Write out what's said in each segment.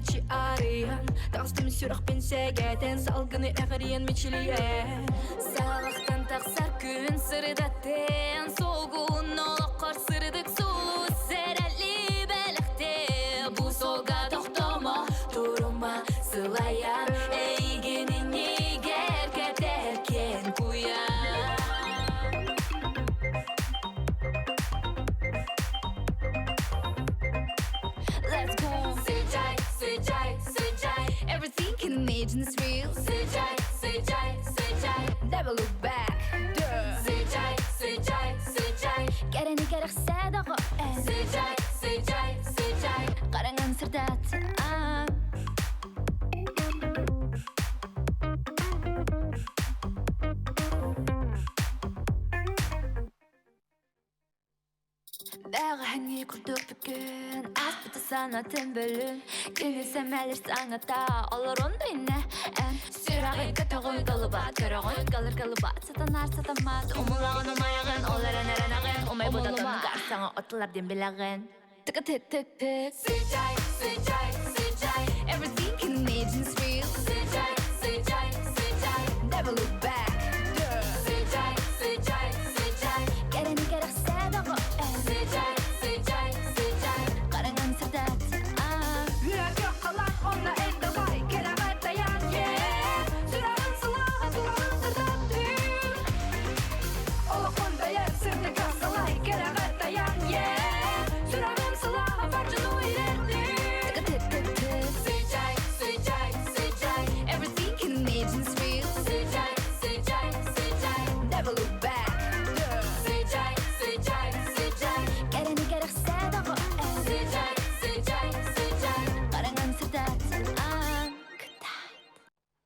içi arayan Dağıstım süraq ben səgətən Salgını əğriyen meçiliyə Sağlıqdan taqsar gün sırıdatən Solğun olaqar sırıdık solu Sərəlli bəliqdə Bu solğa toxtama Durma sılayan Eygenini gərgədərkən kuyan Let's go. Sıcay, sıcay, sıcay. Everything can imagine is real. Sıcay, sıcay, sıcay. Never look back. Sıcay, sıcay, sıcay. Geleni gerekse dağı. Sıcay, sıcay, sıcay. Karangan sırdat. Бәғі әңе күрдік бүгін Аспыты санатын бөлін Кенесем әлір саңата Олар ондай нә ән Сүрағын кәтіғын қалыбат Көріғын қалыр қалыбат Сатанар сатамат Умылағын умайығын Олар әнәрәнағын Умай бұдатының қарсаңы Отылар дембелағын Тікі тік тік тік Sıcay, sıcay, sıcay Everything can imagine is real Sıcay, sıcay, sıcay Never look back Sıcay, sıcay, sıcay Geleni gerekse dağı Sıcay, sıcay, sıcay Karangan sırdat Yürek yok kalan onda elde var Keramet dayan Sürağın sılağı sırdat Olukun dayan sırtı kasalay Keramet dayan Sürağın sılağı farcını ilerdi Tıkı tık tık tık Sıcay, sıcay, sıcay Everything can imagine is real Sıcay, sıcay, sıcay Never look back Sıcay, sıcay, sıcay Geleni gerekse dağı Sıcay, sıcay, sıcay Karangan sırdat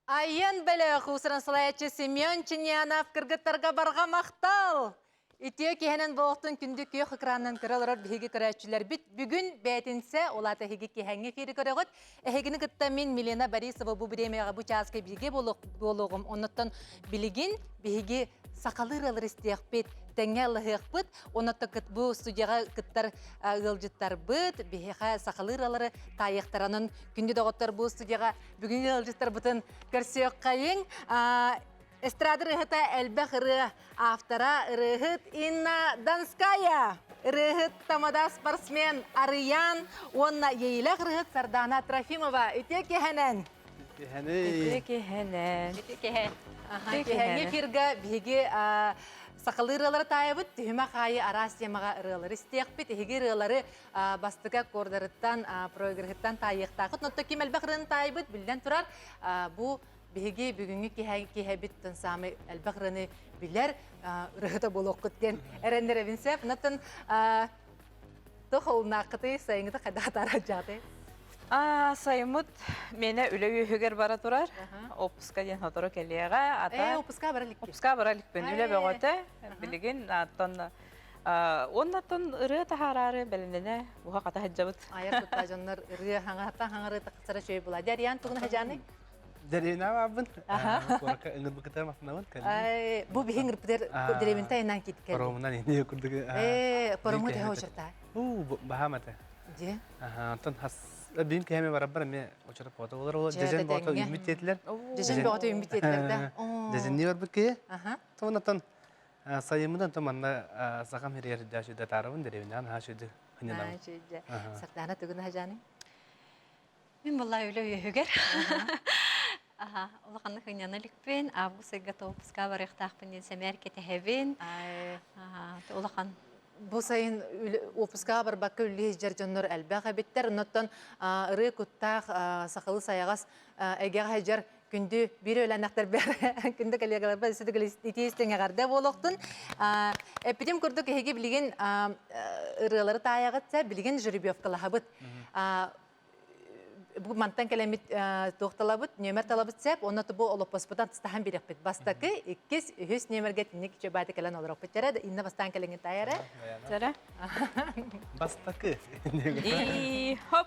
Ayın bele хусырын сылаячы Семен Чиньянов кыргыттарға барға мақтал. Итие кехенен болуқтың күнді күйек экранынан кыралырар бігі көрәтшілер бит. Бүгін бәтінсе олаты хеге кехенге кері көрәғыт. Әхегіні кытта мен Милена Борисова бұл біремеға бұл часқа біге болуғым. Оннаттан білігін бігі сақалыр алыр істеяқ бет, тәңе алығық бұд. Оннатта бұл студияға кыттар ғылжыттар бұд, бігі сақалыр алыры тайықтаранын күнді доғыттар бұл студияға бүгін ғылжыттар бұтын көрсеуқ қайын. Эстрада рыхыта әлбәқ ры автора рыхыт Инна Донская. Рыхыт тамада спортсмен Ариян. Онна ейләқ рыхыт Сардана Трофимова. Үте кехенен. Үте кехенен. Кехенге фирга биге сақылы рылары тайыбыт. Түхіма қайы арас емаға рылары істеяқ бет. Еге рылары бастыға кордарыттан, проигрыттан тайықтақыт. Нотта кем әлбәқ рын тайыбыт. Білден тұрар бұл Биһиги бүгүнгү киһэбиттен саамы элбахраны билер рыхыта болук кыткен эрендер бинсеп натын тохолнакыты сайыңыта кадатара жаты сайымыт мене үлөй үһүгер бара турар опуска ден хоторо келиага ата опуска баралик бен үлө бөгөтө билигин аттан оннаттан ыры тахарары беленене буга ката хаджабыт аяр тутта жоннор ыры хаңата хаңары таксара чөй була жариян тугун хажаны Дарина абын. Корка ингит бакта мафнавын кали. Бу бихин репетер деревинта инан киткел. Паромунан инде курдук. Парому да хошарта. Бахамата. Же. Антон хас бин кеме барабар ме очара фото болар ол дежен фото үмит етилер. Дежен фото үмит етилер да. Дежен не бар бики? Тонатан сайымдан таманда сагам херер дашы да тарабын деревинан хашыды. Хынянам. Сардана тугун хажаны. Мен булай үлө үһүгер. Улаханны хыняналыкпен, август готовпуска барыктакпын ден сәмәркете хәбен. Улахан Бу сайын опуска бар бакка үле жар-жоннор әлбәг әбеттер. Оттан ыры куттак сакылы саягас әгәр хаҗар күндү бир өләнәктер бер күндү коллегалар бар сидегел итестеңе гәрдә болоктун. Эпидем күрдүк хеге билген ырылары таягытса билген жеребьевкалар хабыт. Bu mantan kelimit toxtalabıt, nömer talabıt sep, onu da bu olup basıpıdan tüstahan bir ekbet. Bastakı, ikiz, hüs nömer getinlik çöbeyde kelen olarak bitere, inna bastan kelengin tayara. Tere? Bastakı. Hop,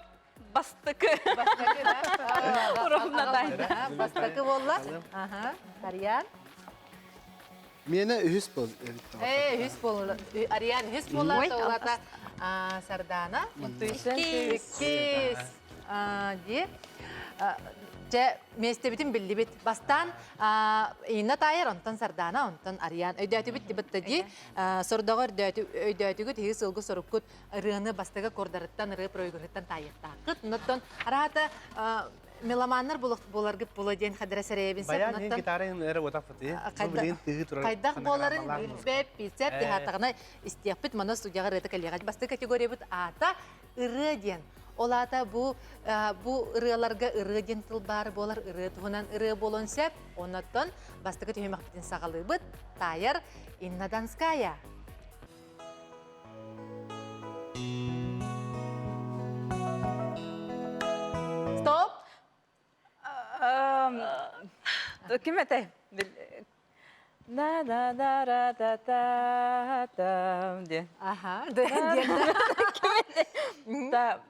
bastakı. Bastakı da. Urumna tayda. Bastakı bolla. Tariyan. Mene hüs boz. Hüs bolla. Ariyan hüs bolla da olata Sardana. İkiz. Ди. Же местебитин биллибит. Бастан инна тайыр онтон сардана, онтон ариян. Өйдөтү бит тибитте ди. Сордогор өйдөтүгү тиги сылгы соруккут рыны бастага кордарыттан ры проигрыттан тайыктакыт. Ноттон арата меломаннар буларгып буладен хадрасаребин сеп. Баян ен гитарын эре отак фыты. Кайдак боларын билбеп, билсеп, дихатагына истияппит мана студияга рыты коллега. Басты категория бит ата ыры ден. Олата бу ырыларга ыры ден тыл бар болар, ыры тугунан ыры болон сеп, оннаттан бастыгы түймак битин сагалы бит тайыр Инна Донская. Стоп! Ким эте? Да-да-да-да-да-да де. Ага, Да.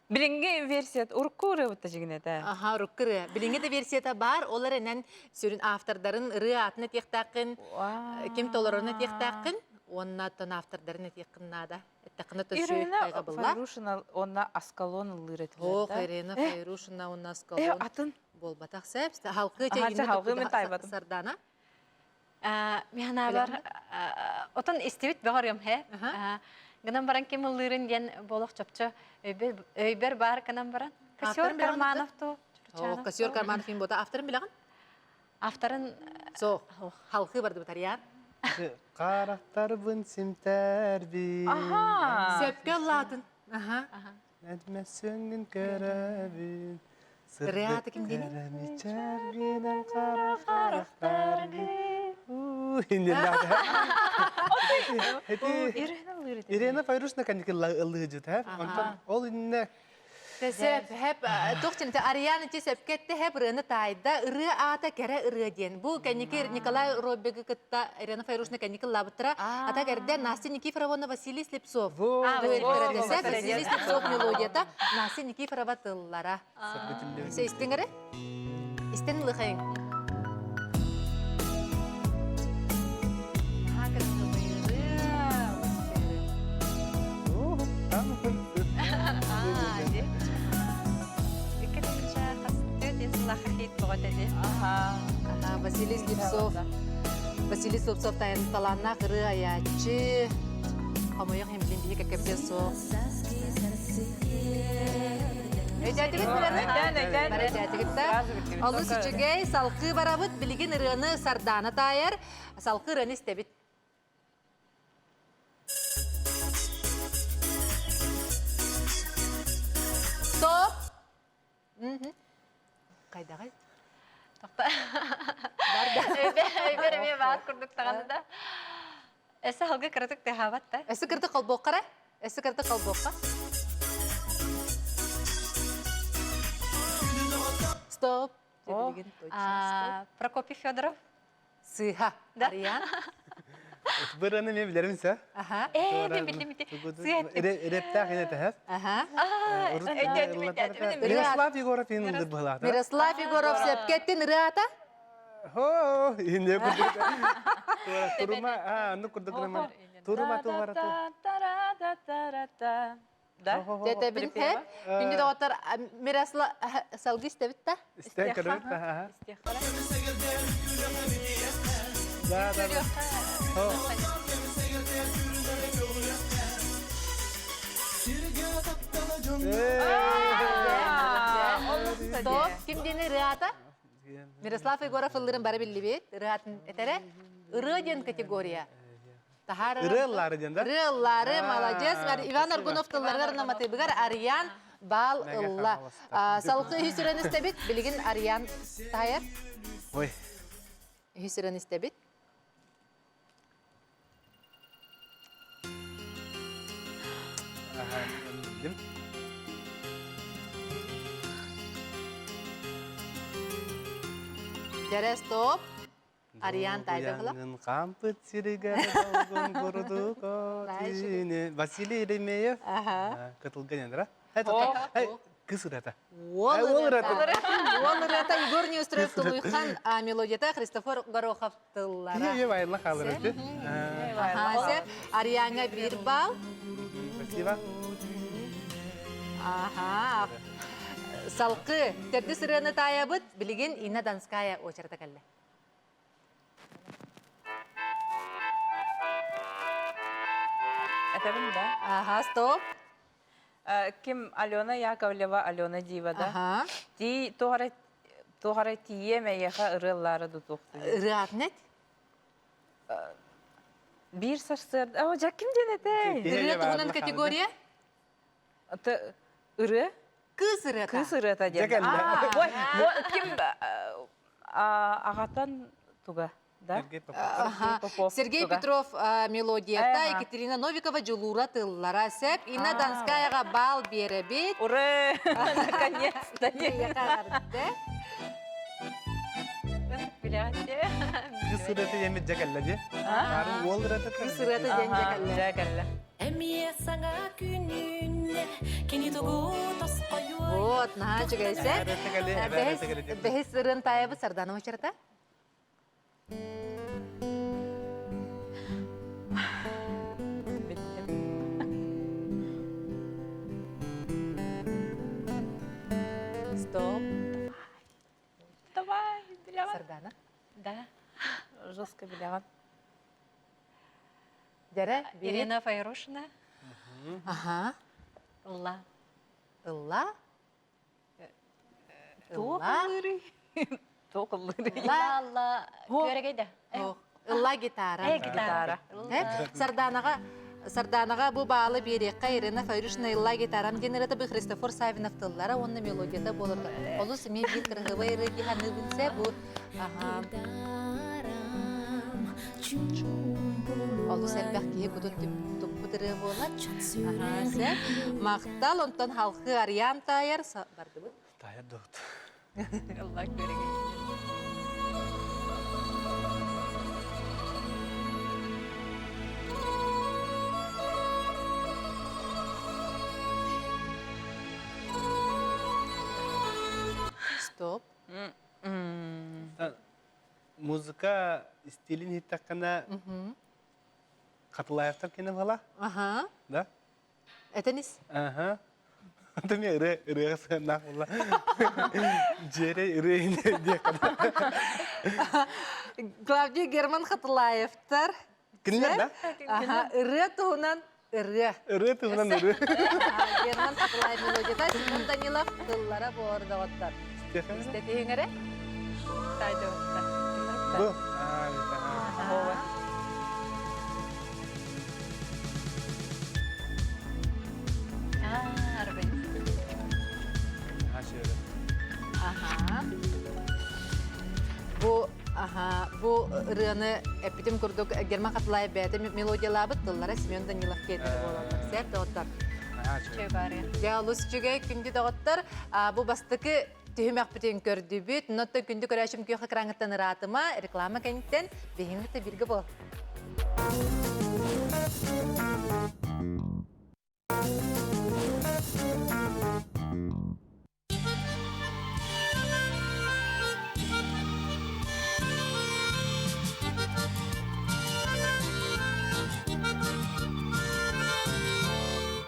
Билинге версия уркуры вот жигнете. Ага, руккыры. Билинге де версията бар, олар энен сүрін автордарын ыры атына тектақын, кем толорына тектақын, оннаттан автордарына текқыннада. Эттақына төсөйт қайға бұлла. Ирина Файрушина онна аскалон лырет. Ох, Ирина Файрушина онна аскалон. Атын. Болбатақ сәпсті. Халқы Халқы мен тайбадым. Сардана. Механа бар, отон истебит бағарым, хэ? Гынан баран кем лырын ден болох чопчо. Өйбер бар гынан баран. Кассиор Кармановту. Ох, Кассиор Карманов ин бота. Авторын білағын? Авторын... Со, халқы барды бұтариян. Қарақтар бұн сімтер бі. Сөпке латын. Әдмәсіңін көрәбін. Ряты кімдені? Кәрәмечәргенен қарақтар бі. Ирина Файрушина кәнекі лығы жүт, ол инне Сөп, хәп, тоқтен, Ариана те сөпкетті хәп рыны тайда, ыры ата кәрі ыры ден. Бұл кәнекі Николай Роббегі күтті Ирина Файрушина кәнекі лабыттыра, ата кәрді Настя Никифоровна Василий Слепцов. Василий Слепцов мелодията, Настя Никифорова тыллара. Истен кәрі? Истен лықайын. Василий Слепцов. Василий Слепцов тайын таланна қыры аячы. Хамойық емлен бейік әкепте соқ. Өйдәтігіт білерді? Өйдәтігітті. Алу сүчігей салқы барабыт білген ырыны сарданы тайыр. Салқы ырыны істебіт. Стоп! Қайдағы? Тоқта. Өйбер баат күрдік тағанында. Әсі халғы кірдік те хабатта. Әсі кірді қалбоққара? Әсі кірді қалбоққа? Стоп! Прокопий Федоров. Сыха. Ариян. Бір аны мен білермін сә? Білдім. Рептақ ене тәхәп? Мирослав Егоров ең ұлдыр бұлақты. Мирослав Егоров сөпкеттен ұрата? Хо, ене күрдік. Турыма, ұнды күрдік ұрыман. Турыма туғараты. Тәті білім хәп? Күнді де отыр Мирослав салғы істебіт та? Істен кірдік та. Да. Стоп, кімдені ұрата? Мирослав Егоров ұлдырын бары білі бет, ұратын әтәрі? Ұрыден категория. Ырыллары ден да? Ырыллары, молодец. Иван Аргунов тылларғар наматы бұғар Ариян бал ылла. Салқы үйсірін істебет, білген Ариян тайыр? Ой. Үйсірін істебет? Жаре, стоп. Ариян тайды қыла? Қампыт сирігер долгын көрді көтіне. Василий Еремеев. Кытылған ендіра. Кыз ұрата. Ол ұрата Егор Неустроев тұлуйқан мелодията Христофор Горохов тыллара. Ие, байырлық қалыр өте. Арияңа бір бал. Спасибо. Аха. Салқы, терді сырыны таябыт, білеген Инна Донская очерді кәлі. Этабин, да? Аха, стоп. Ким Алена Яковлева, Алена Дива, да? Аха. Ти тухара тие мәйеха ырыллары дутуқты. Рыат нет? Bir saçlar, ama Jakim denete. Рыат туғынан категория? Ыры? Кыз рыата. Кыз ырыта ден. Жакелле. Ой, ким ағаттан туга, да? Аха. Попов Сергей туга. Петров мелодията, Ага. Екатерина Новикова жылура тыллара сәп, Инна Донскаяға бал беребет. Ура! Наконец-то! Kız sırası yemek cakalla diye. Karın ol rata Кыз рыата денже кәлі. Жакалла. Эмие саңа күнүнне кини тугу тоскою. Вот, наха чугайсэ. Бәхес сырын тайыбы сарданы очарта? Стоп. Давай, биляван. Сарданы. Да. Жестко биляван. Дәрі, бейт. Ирина Файрушина. Аха. Улла. Ылла. Тоқылыры. Тоқылыры. Алла көрегейді. Ылла гитара. Гитара. Сарданаға бұл балы берекқа Ирина Файрушина ылла гитарам денереді бұл Христофор Савинов тыллара, онны мелодията болырды. Олы сіме бір кірғыва ерегі ханы білсе бұл. Олы сәлбәқ кейі күді тұппыдыры болады. Мақтал, онтан халқы ариян тайыр. Барды бұл? Tayar doktor. Алла көрегейді. Стоп. Muzika stilin hitakana katılayaftar kene bala, Аха. da? Этенис? Aha. Tapi ırı nak bala. Jere ırı ine diye kadar. Клавдия Герман Хатылаевтар. Kimler da? Аха, ыры туğunan ыры. Irı tuğunan ırı. Герман Хатылаев мелодияда Симон Данилов тыллара борда оттар. Stefan? Стетиңере? Тайды отта. Bu. Ah, tamam. Ова. Арбен. Ha şöyle. Аха. Bu ырыны эпитим курдук Герман Хатылаев бәті мелодиялабы тыллара Симон Данилов кетері болалар. Сәр оттар. Ha şöyle. Чөй бары. Жаалус жүгей күнді доғыттар, бұл бастықы түйімәк бүтін көрді бүт, нотты күнді көрәшім күйіқі краңыттан ыратыма, реклама кәнттен бейінгі біргі бол.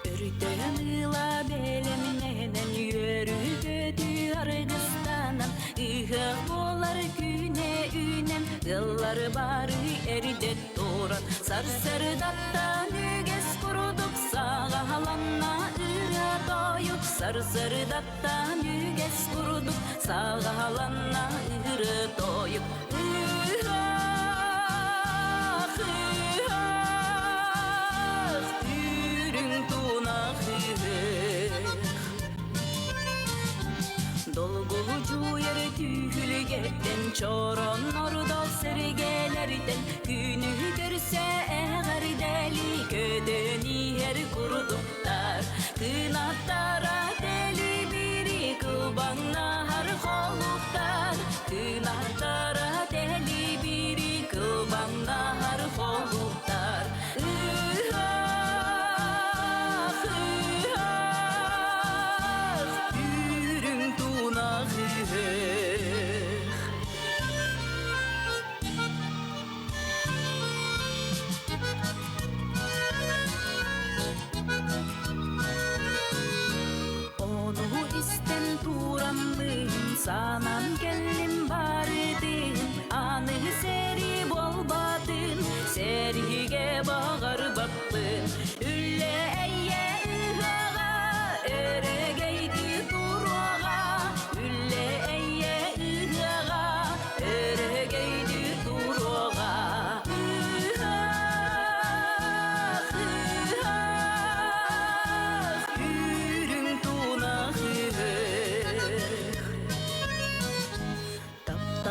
Ürtemila belemnenen yürüdü Argıstan'dan Ihı bolar güne ünem Yılları bari eride doğran Sarsardattan üges kuruduk Sağa halanna ıra doyup Sarsardattan üges kuruduk Sağa halanna ıra doyup Dolgulucu yere tühülgetten çoron orada sergelerden günü görse eğer deli ködeni her kuruduklar kınattara deli biri kılbana har koluklar kınattara deli biri kılbana har koluklar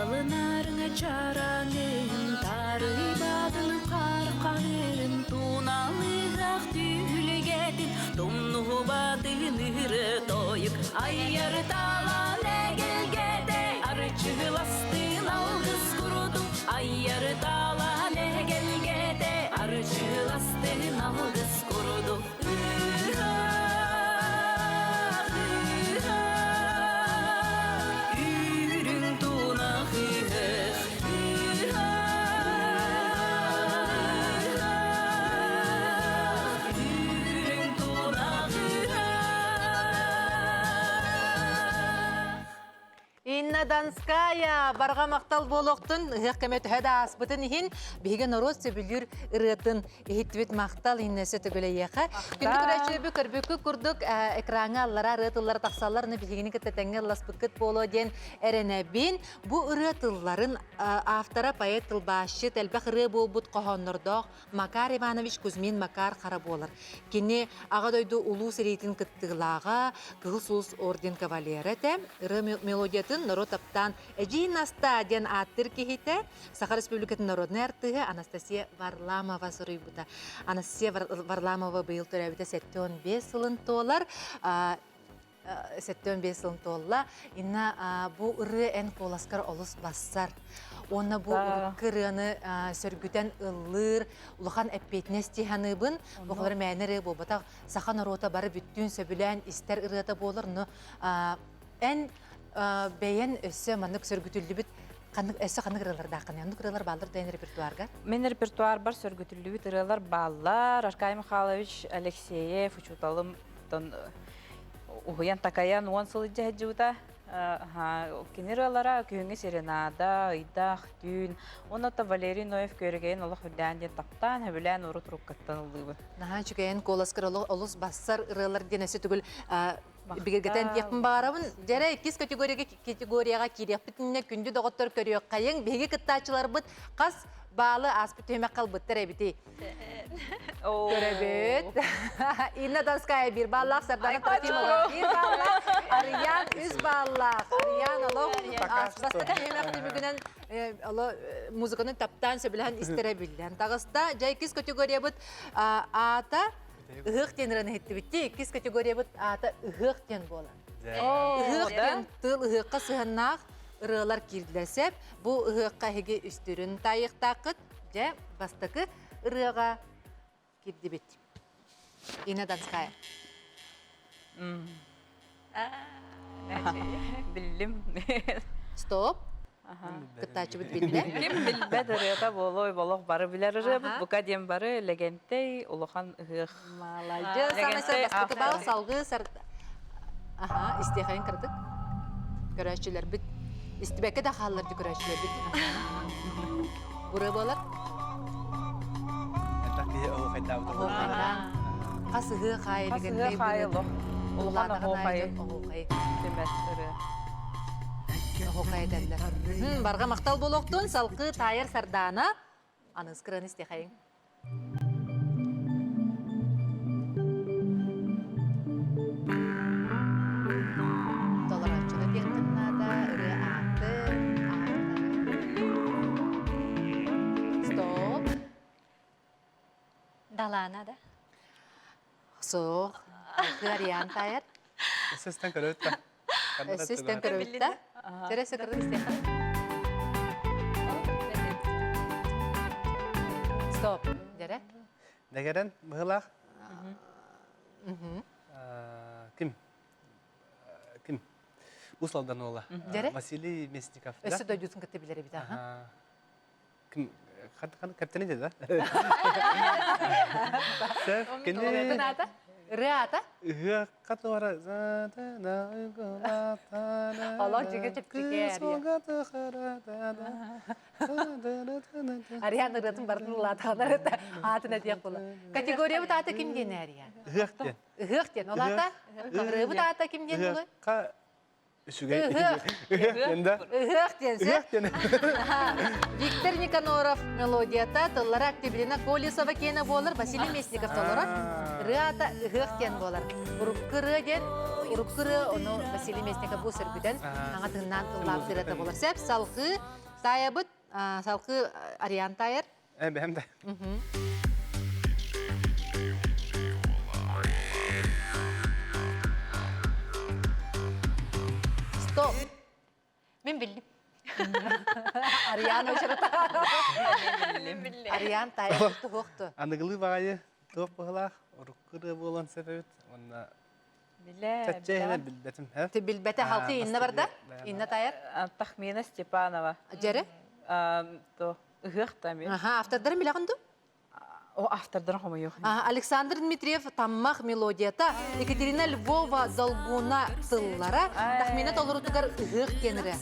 Алынарыңа чаранын, тарыйбадын қарқанын, туналырақ түйілгетін, тумну бадын ұры тойып, айыр талан әгелгеде, арчыластын алғыз құрудum, айыр талан әгелгеде, арчыластын алғыз құрудum. Инна Донская барға мақтал болуқтын, ғыққымет өді аспытын ехін, бейген ороз сөбілер ұрытын ехеттібет мақтал иннесі түгілі еқі. Күнді күрәшілі көрбікі күрдік экраңа аллара ұрытылар тақсаларыны білгені кіттетіңі ласпықыт болу ден әрінәбін. Бұ ұрытыларын автора поэт тылбашы тәлбәқ ұры болбұт қоғанырдақ Макар Иванович Кузьмин Макар қара болыр. Кені ағадойды ұлу сірейтін кіттіғылаға Кығысулс орден кавалері тәм, ұры мелодиятын народ таптан Эджина стадиан аттыр кехите Саха Республикатын народный артығы Анастасия Варламова сұрыйбыта. Анастасия Варламова быйыл төрәбіті 75 сылын толар. 75 сылын толла. Инна бұ ұры ән коласкар олыс бассар. Онна бұ ұрқырыны сөргүтен ыллыр, ұлыған әппетіне стиханыбын. Бұқылар мәнірі болбатақ Саха народа бары бүттін сөбілән істер ұрыта болыр. Ән бәйен өссі маңық сөргүтілді біт өссі қанық ұрылар дақын. Яндық ұрылар балыр дайын репертуарға? Мен репертуар бар сөргүтілді біт ұрылар балар. Аркай Михайлович Алексеев учуталым ұғыян такаян 10 сылы жәджуда. Кенералара күйіңе серенада, ұйдақ, түйін. Онната Валерий Ноев көрігейін олық үрдән ден таптан, әбілән ұры тұруп каттан ұлығы. Нахан чүкәйін қоласкар олыс бассар ұрылар денесі түгіл бігіргетен текпін бағарабын. Жәрі 2 категорияға керек бітінне күнді доғыттар көрек қайын. Беге кіттачылар бұд қас балы аспыт өймек қал бұттыр әбіті. Көребет. Инна Донская бір баллақ, Сардана Трофимова бір баллақ, Ариян 3 баллақ. Ариян олық аспастық өймекті бүгінен музыканы таптан сөбілген істері білден. Тағыста жай 2 категория бұд ата ұғық тенірін әйтті бітті. 2 категория бұд ата ұғық тен болан. Ұғық тен тыл ұғыққа сығыннақ ұрылар кирділесеп, бұл ұғыққа хеге үстірін тайықтақыт, жа бастықы ұрыға кирді бет. Инна Донская. Білдім. Стоп. Кыттачы бұд білді. Кем білбәд ұрыға болой болық бары білер ұры бұд. Бұқа дем бары легенттей ұлыған ұғық. Малайжы. Санайса бастықы бағы салғы сарды. Истеқайын кірдік. Көрәшілер біт. İstibeke de hallardı güreşler bitti. Buraya bolar. Takiye o fayda bu. Kasığı hayli Kasığı hayli. Ulğan o hayli. Demet ırı. O hayli derler. Barga maqtal boloqtun salqı tayır sardana. Anız kıran isteyxayın. Tolerançıda tektinada ırı atı. Stop. Dalana da. Soğuk. Ariyan tayır. Sistem körütta. Sistem körütta. Terese kırın isteyxayın. Stop. Jere. Negeren mıhlaq? Kim? Kim? Uslaldan ola. Jere. Vasiliy Mesnikov. Ösü doydusun kıtıbileri bir daha. Kim? Kapteni dedi. Sen Orada kendi nada? Rıata? Katora. Allah juga cepet Ariyan rıatın barın ulatalar da atına diye kula. Kategoriya bu taata kim diyen Ariyan? Hıqten. Hıqten olata? Rıbı taata kim diyen kula? Үсүгэй. Ыһык. Энде. Ыһык денсе. Ыһык дене. Виктор Никаноров мелодията, тыллара Октябрина Колесова кені болыр, Василий Местников толыры. Рыата ыһык кен болыр. Уруккыры ден, уруккыры, оны Василий Местников бұл сөргүден, аңа тыңнан тыллап дырата болыр. Сәп салқы таябыт, салқы Ариан тайыр. Бәһәм дә. Стоп. Мен білдім. Ариан өшіріті. Ариан тайыр тұғықты. Аныгылы бағайы топ бағалақ, ұрыққыры болан себебет. Онна Биле. чәтчәйіне білбәтім. Ты билбәті халқы инна барда? Инна тайыр? Тахмина Степанова. Жәрі? То ыгых тами. Аха, автордарын билағынды? О автордан хома yok. Александр Дмитриев таммах мелодията, Екатерина Львова долгуна тыллара, тахмина толырутугар ыгық кенірі.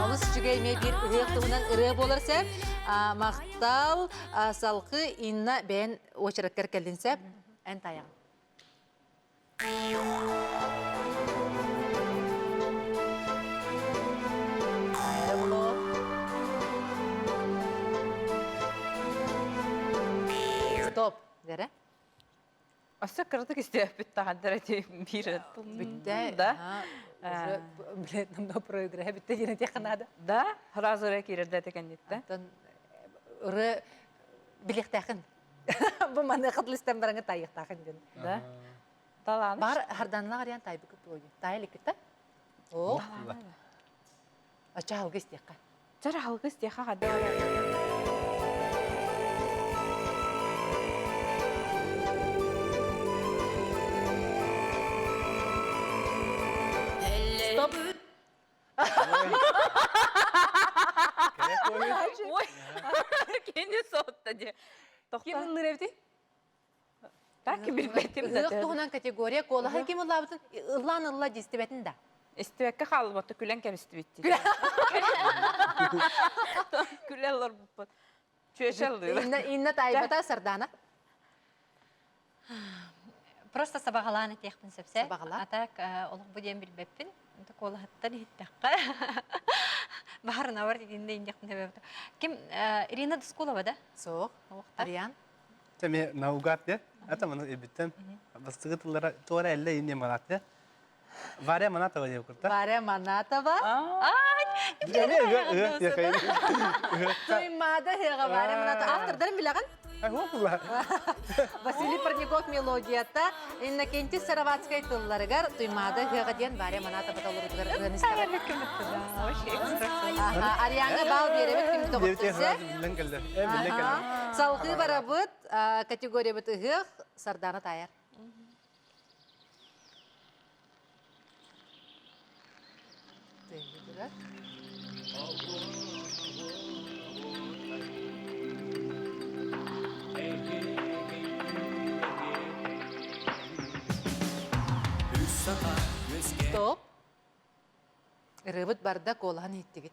Алыс жүгейме бір ыгық тұғынан ұры болыр сәп, мақтал салқы инна бән очыраттар кәлдін сәп, ән таяң. Стоп, дәрі? Аса кырдык истеп бит тахаддара ти бир. Бүтті. Да. Блин, намда проиграя, бүтті жені тек қанады. Да, разыра кирерде текен дитте. Ұры білек тәқін. Бұл маны қытлыстан бараңа тайық тақын ден. Да. Таланы. Бар харданлар ариян тайбы көп болды. Тайлы кетті? О, ача алғы істеққа. Жара халгыс деха хадда. Стоп. Ой. Кені сотта де. Кем ұлыр әвді? Так билбетим Ұлық да. тұғынан категория, қолағы кем ұлабытын ұлан-ұлла дестебетін да. Истебекке халып отты күлен кемісті битти. Күлен лор буппат. Чөшел дыр. Инна тайбата сардана. Просто сабағаланы тектін сөпсе. Сабағала? Атак олық бұден білбеппін. Онта қолағыттан хиттаққа. Бағарына бар дегенде индектін сөбепті. Кім? Ирина Дускулова, да? Соқ, Ариан. Тәме наугат де. Ата мана эбиттен. Бастыгы тыллара туара әлле инне манат де. Варя манат ава деп курта. Варя Манатова. Және ыгы якайын. Туймада хеға Варя Манатова. Автордарын білаған? Ағула. Василий Парников мелодията, Иннокентий Сараватскай тылларыгар, туймада хеға ден Варя Манатова талырудығар ұрыныстары. Арианға бал беребет кім Девте тоғыттысы. храз билен келді. Билен келді. Салқы барабыт, категория бұт ұғық, сардана тайыр. Стоп. Рыбыт барда колған еттігіт.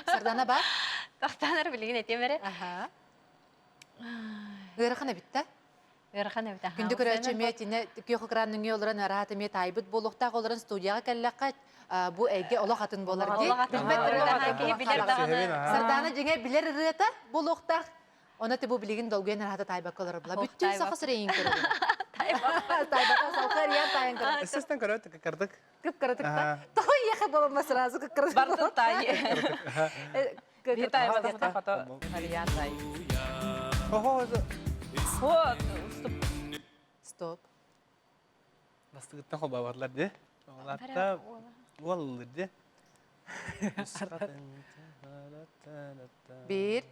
Сардана бар? Тақтанар білген етем бәрі. Аха. Ғырықына бітті? Өрхан өте. Күнді көрәтші метіне күйіқі қыранның олырын араты мет айбыт болуқтақ олырын студияға кәлләққа бұ әйге олық атын болар дей. Олық атын болар. Сардана жеңе білер ұрыта болуқтақ. Оны ты бұ білеген долгүйен араты тайбақ олар бұла. Бүттін сақы сұрейін көрі. Тайбаққа салқы ариян тайын көрі. Эсестен көрөт кырдык. Күп кырытықта. Той еқі болма сразу күп кырытықта. Бардын тай. Bir tay bada foto Ариан тай. Ого. Вот. Стоп. Бастыгыттан хоба барлар де. Оларда боллы де. Bir,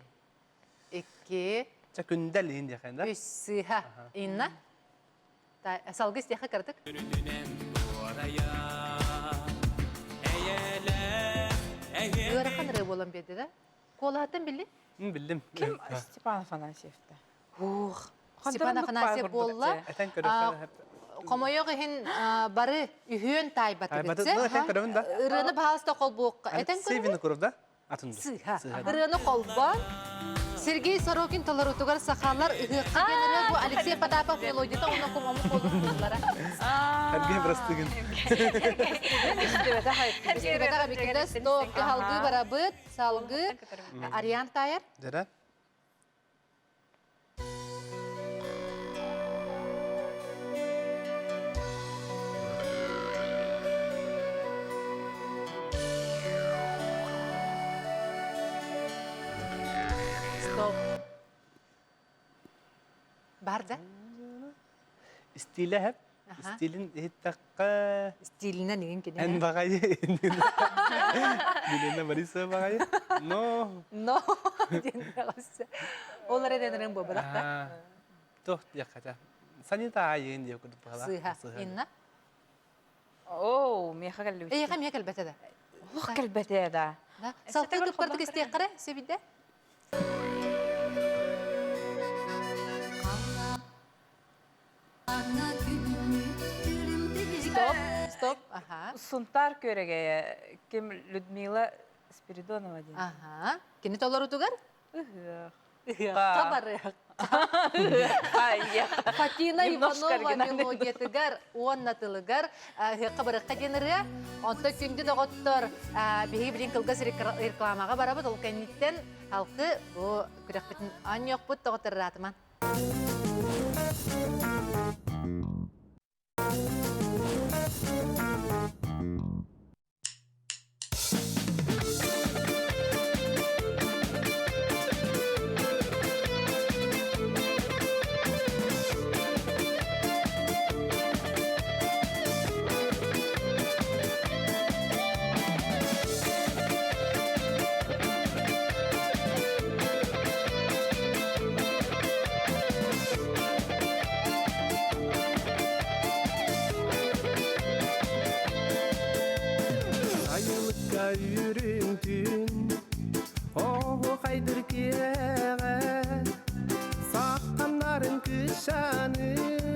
iki, Çakündeliğin yakında. üç, sıha. İnna. Salgı isteğe kırdık. Öğretmen rığı olan bir de. Kolatın bildi. Bildim. Kim? Stepan Afanasiyev'de. Stepan Afanasyev bolla. Eten körökler hep. Komoyoq hin barı ühün taybatı Taybatı bitse. da eten körövün da. Irını bahasta kol buq. Eten körövün. Sevini kurup da atındı. Sıha. Irını kol ban. Сергей Сорокин толорутугар сахалар ыгыкка генерал бу Алексей Потапов мелодията оны комамы колунлара. Әрге бірастығын. Истебетага бикинде стоп халгы барабыт, салгы, Ариан Тайер. Жара? Стоп. Барда. Стилі әп. Стилін еттаққа... Стиліне неген кене. Ән бағайы. Билена Мариса бағайы. Но. Но. Олар еденерін бұл бұдақта. Тоқ яққата. Санита айын деп күдіп бағала. Сыға. Инна. О, меха кәлбет. Эйға мия кәлбәті да. Ох, кәлбәте да. Салты тұппардық істей қара, сөбейді. Стоп. Ага. Сунтар көреге кем Людмила Спиридонова дейін. Ага. Кені толар ұтығар? Қабары. Фатина Иванова мелодиятыгар, уаннатылыгар, қабарыққа денірі, онты күнді доғыттыр бейгі бірін қылғыз рекламаға барабыд, ол кәнеттен халқы күрек бітін ан yok бұд доғыттыр ратыман. Yürüntün, oh haydır kireğe, sakkanların kışanın,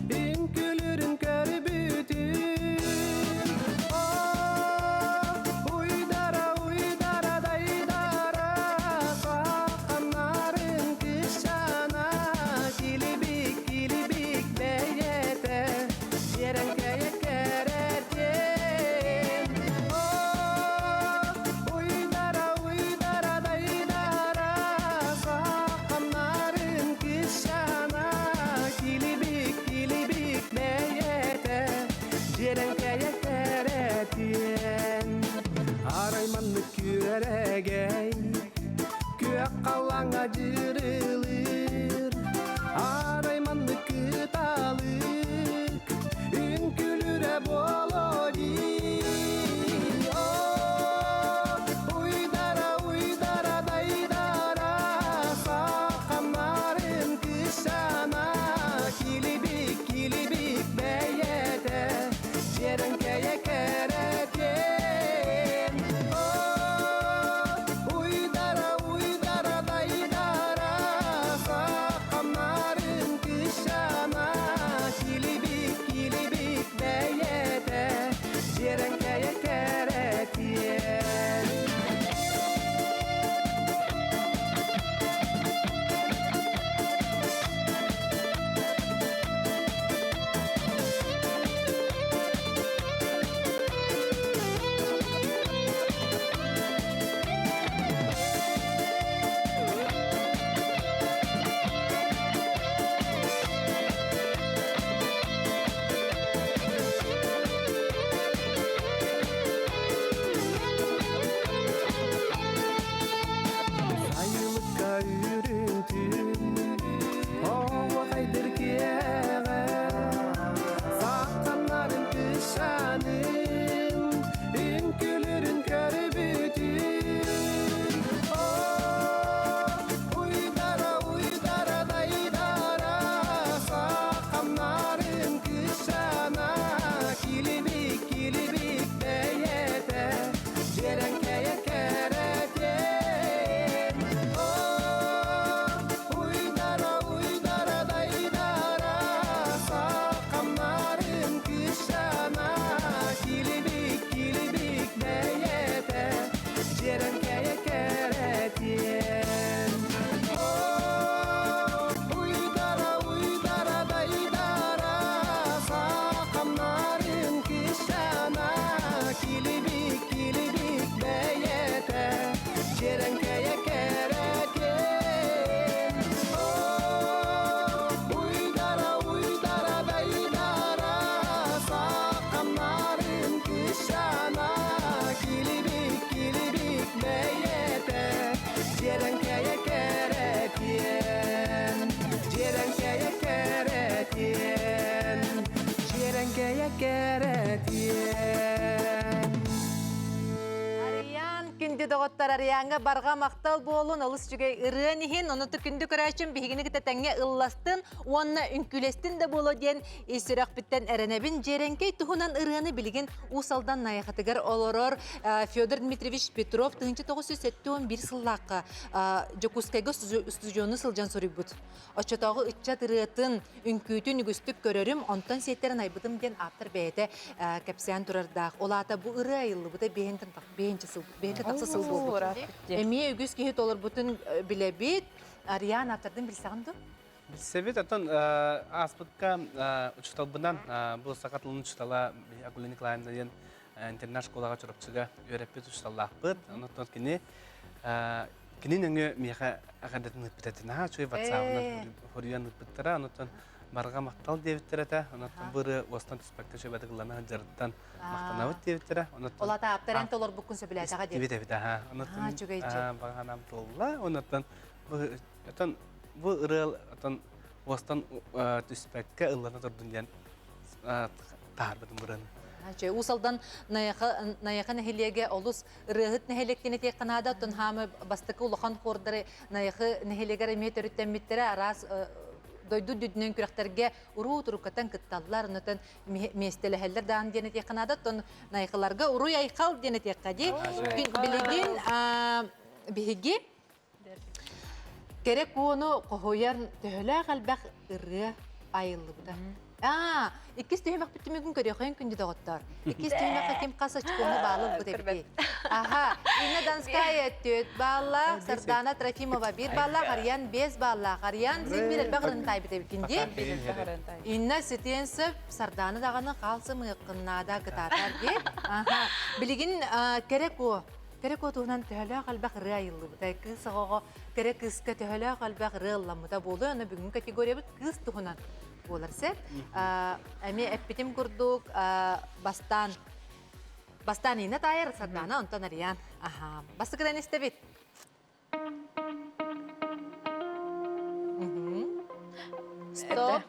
ünkülürün körbütün. Oh, uydara uydara, sakkanların kışana, kilibik kilibik beyete, yeren keye kererken. Uydara daydara, sakkanların kışana, Достар Ариянга барға мақтал болун, алыс жүгей ырын ихин, оны түкінді көрәшін бігіні кітетәңе ылластын, онна үнкүлестін де болу ден, есірек біттен әрінәбін жеренкей тұхынан ырыны білген усалдан найақытыгар олорор Федор Дмитриевич Петров 1971 сыллаққа Жокускайға студионы сылжан сорик бұд. Очатағы үтчат ырытын үнкүйтін үгістік көрерім, онтан сеттерін айбыдым ден аптыр бәйті кәпсиян тұрардақ. Олата бұл ыры айылы бұда бейінті тақсы сыл болды. Әме үгіз кейт олар бұтын білебет, Ариан аптырдың білсағынды? Білсебет, атын аспытқа ұчыталбынан, бұл сақатылын ұчытала Акулы Николаевна ден интернат школаға чұрықчыға өреппет ұчыталақ бұд. Онытын кенен өңі меға ағадатын ұтпететіна, чөй ватсауынан хориян ұтпеттіра, онытын барға мақтал девіттірі, онытын бұры остан түспәкті шөй бәдіғылана жырыттан мақтанауыт девіттірі. Олата аптаран толар бұқын сөбіләдіға деп. Девит, онытын бағанам толла, онытын бұл ұрыл остан түспәкке ұллана тұрдың ден тағар бұдың бұрын. Усалдан наяқа нәхелеге олус рыгыт нәхелектені тек қанада, тұн хамы бастықы улахан қордары наяқы нәхелегер әмет өріттен меттері арас дойду дүдінен күректерге ұру тұрукаттан кытталылар, ұнытын местелі даан дені тек қанада, тұн наяқыларға ұру айқал дені тек қади. Білеген бігі керек оны қоғойар төхілі қалбақ ұры айылы бұда. Иккис түймек бүттімігін көріқойын күнді доғыттар. Иккис түймек әкем қаса чүкөңі бағылып бұд әбді. Инна Донская төт бағылақ, Сардана Трофимова бір бағылақ, Ариян 5 бағылақ, Ариян зимбер әлбәғырын тайбет әбікінде. Инна Сетенсіп Сардана дағаны қалсы мұйыққыннада ғытатар деп. Білігін керек о. Керек о тұғынан төхілі қалбақ ры айылы бұд. Кыз оғы керек кызға төхілі қалбақ ры ұлламыда болды. Оны бүгін категория бұд кыз тұғынан. Боларсы. Әме әппетім күрдік бастан ені тайыр сардана, онтан Ариян. Басы кідан істебет? Стоп.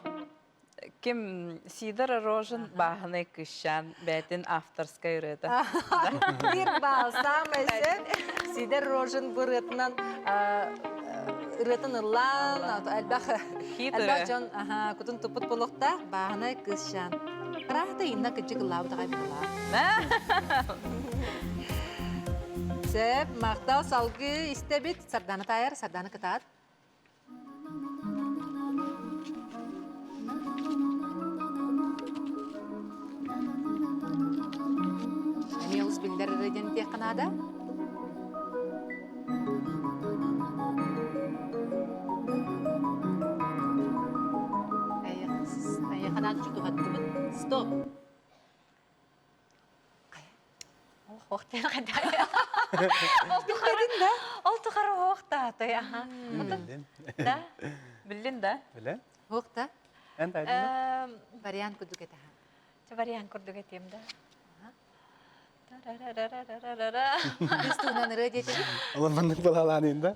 Кем Сидор Рожен бағыны күшан бәтін авторскай үреді. Bir бал, самайсы. Сидор Рожен бұрытынан ырытын ұрлан, әлбәқ жон күтін тұпыт болуқта бағыны күшан. Қарақта инна күтчі қылауы дағай бұла. Сәп, мақтал салғы істебет, сарданы тайыр, сарданы кытад. Әме ұз білдер ұрыден тек қанада? Ayaqadan jutuğa tıbın. Stop. Оқтен қайда. Ол тұқары оқта. Да? Білден да? Білен? Оқта? Әнді айдың? Вариант күдік еті. Вариант күрдік етем да. Біз тұғынан ұры деті. Олар маңдық балаланы енді?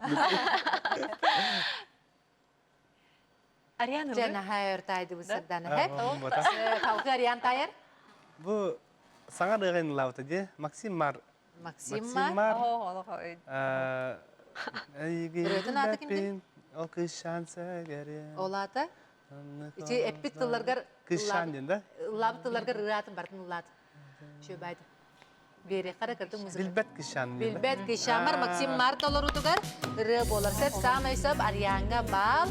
Ариан Жана хайыр тайды бұл сырданы. Бота. Қалғы Ариан тайыр? Бұл саңа рығын лауты де Максим Мар. Максим Мар. Үретін аты кімден? Ол күшан сәгәрі. Ол аты? Ичи әппет тыларғар... Күшан ден да? Лабы тыларғар ұратын бардың ұлады. Шөбайды. Бері қара кірдің мұзығы. Билбет күшан. Билбет күшан бар. Максим Мар толыр ұтығар. Үрі болар. Сәп самай сөп Арианға бал.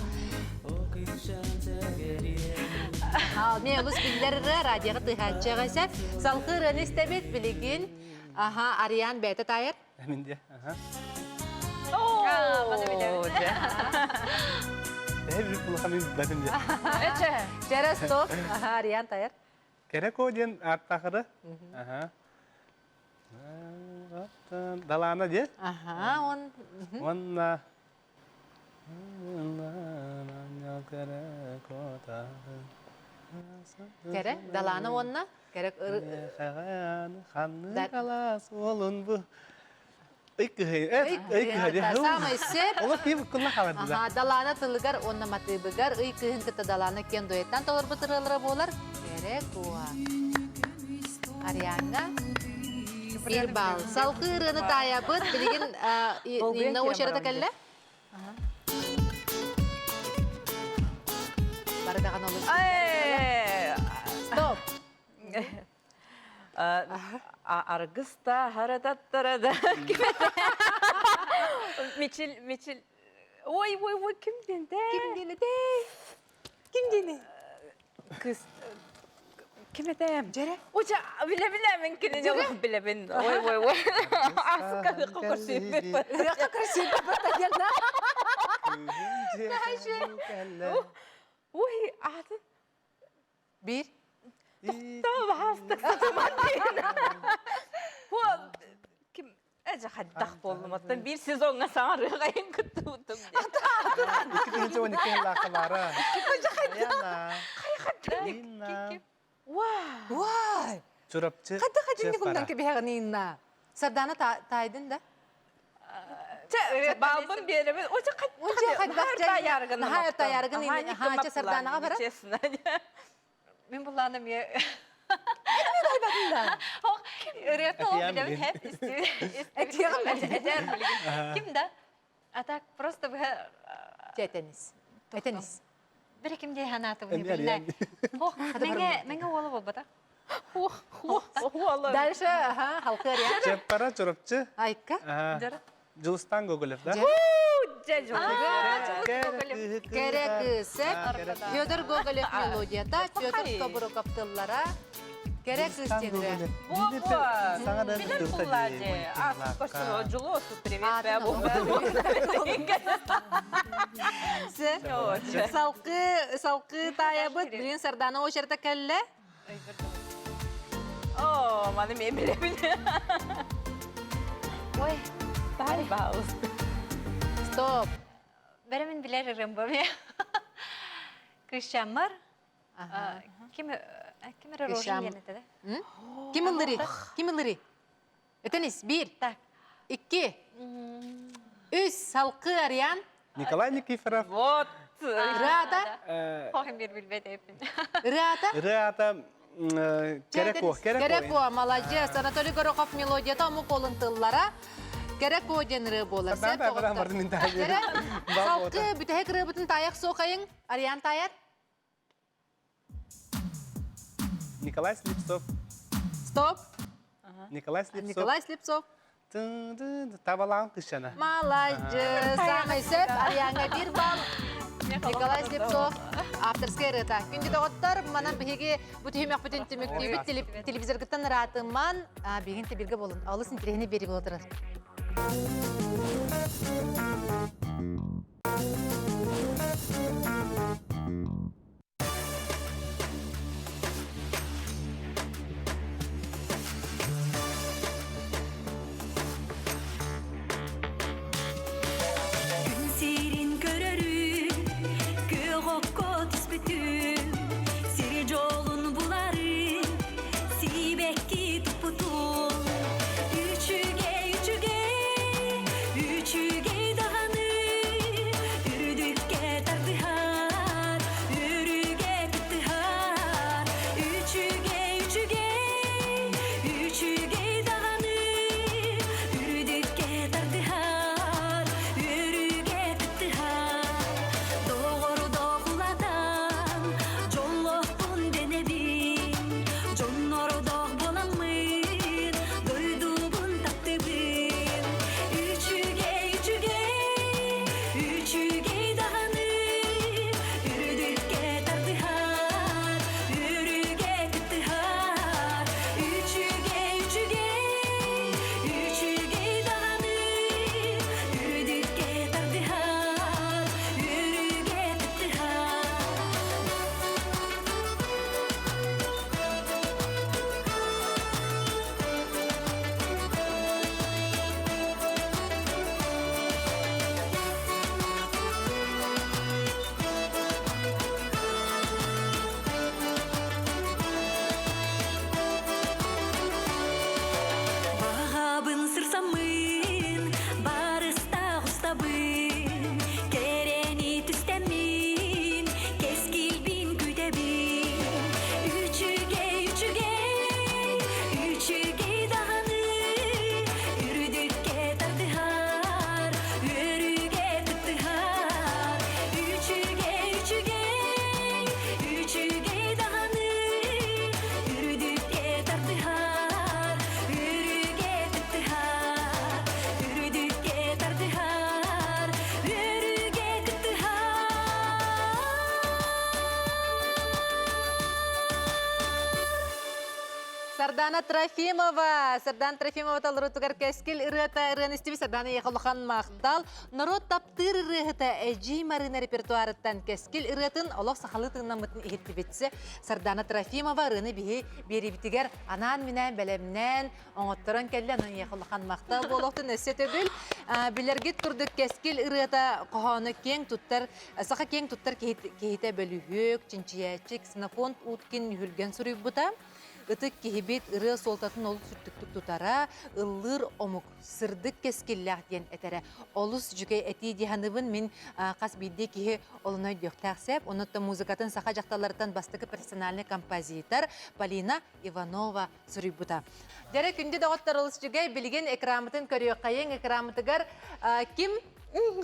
Мен ұлыс білдері радиоға тұйхатчыға сәп. Салқы ұрын істебет білігін. Ариан бәті тайыр. Әмін де. Әбір бұлғамын бәтім де. Жәрі стоп. Ариан тайыр. Керек о ден аттақыры. Даланы де. Онна. Керек, даланы онна. Керек Қанны қалас олын бұ. Самай сөп. Олар кейбі күнна қалады да. Даланы тылығар, онна матыбығар, ұйқығын күтті даланы кен дуеттан толыр бұтырылыры болар. Керек оа. Арианға. bir bal. Salkı ırını tayabıt, bilgin inna o şerata kelle? Bardagan olur. Ay. Stop. Argısta haradattarada. Miçil. Oy kimden de? Kim dili? Kız. Kime deyim? Cere. Uca bile mümkün yok bile ben. Oy. Askı kokursun. Raka karşı kapata geldi. Oy adı. Bir. Tamam hasta samadina. Bu kim? Ece haddak bolmadan bir sezonga sana rıgayım kutudum. İki gün önce lakabara. Ayana. Nina. Vay. Çorapçı. Hadi şef ne kundan para. ki bir nina. Sardana taydın da. Babam bir yere oca hadi her yargın. Her da yargın ha sardana var. Ben bulanım ya. Bakın Öğretmen Etiyem bilen bilin. hep istiyor. Etiyem Eder bilgin. Kim de? Atak просто Çeteniz. Eteniz. bir kim diye hanatı bunu Ender bilne. yani. Oh, menge oğlu babada. Vallahi. Dальше halkı ya. Şef para çorapçı. Ayka. Julistan Gogolev'da. Cecu. Gerek sep. Fyodor Gogolev melodiyada. Fyodor Skobrokov'tıllara. Gerek istedire. Sana da Bilen pullaje. As koşun culusu privet ve Adını bu. Salkı tayabıt. Bilin sardana o şerta kelle. Oh, manem bile. Oy, Tay baus. Stop. beremin bilerim bu ya. Kışamar. Kim rojin Kışam. yenete? Kim ılırı? Eteniz. Bir. Tak. İki. Üç. Salkı arayan. Nikolay Nikiforov. Вот. Rada. Hohem bir bilbede hepin. Rada. Rıata Gereko. Молодец. Anatoly Gorokov melodiyata amu koluntılara. Gereko deniri bola. Ben vardı nintayı. Salkı bütehek rıbıtın tayak sokayın. Arayan tayar. Nikolay Slipsov. Stop. Nikolay Slipsov. Nikolay Slipsov. Tavalağın kışana. Молодец. Самый сеп. Arayanga bir bal. Nikolay Slipsov. Afterski rıta. Gündü doğutlar. Bana bihigi bu tüymek bütün tümüklüğü televizör gıttan rahatımman. Bigin tebirge bolun. Ağlısın tirehini beri bolotırız. Gün serin görürüm, göğokko tüspütüm, seri jolun buları, sibekki tuputum. Üçüge dahanır, ürdükke tartıhar, ürüge tıhar. Üçüge dahanır, ürdükke tartıhar, ürüge tıhar. Doğru doğuladan Сардана Трофимова. Сардана Трофимова талыры тугар кескил ырыта ырын истиби Сардана яқылықан мақтал. Народ таптыр ырыта әжей марына репертуарыттан кескил ырытын олық сақалы тыңнан мұтын ехетті бетсі. Сардана Трофимова ырыны бігі беребітігер анан минен бәлемнен оңыттырын кәлі анан яқылықан мақтал болуқтын өсі төбіл. Білергет күрдік кескил ырыта қоғаны кең туттар, сақа кең туттар кейте бөлігік, чинчиячик, сынафонд уткин хүлген сүріп бұта. Итик кихибит ыры солтатын олус сүртүктүк тутара, ыллыр омук сырдык кескиллях ден этере. Олус жүке эти диханыбын мен қас бидде кихи олуной дөктәксеп, онутта музыкатын саха жақталардан бастығы персональный композитор Полина Иванова сүрүбута. Дәрі күнде дағыттар олус жүге білген экрамытын көріе қайын экрамытыгар ким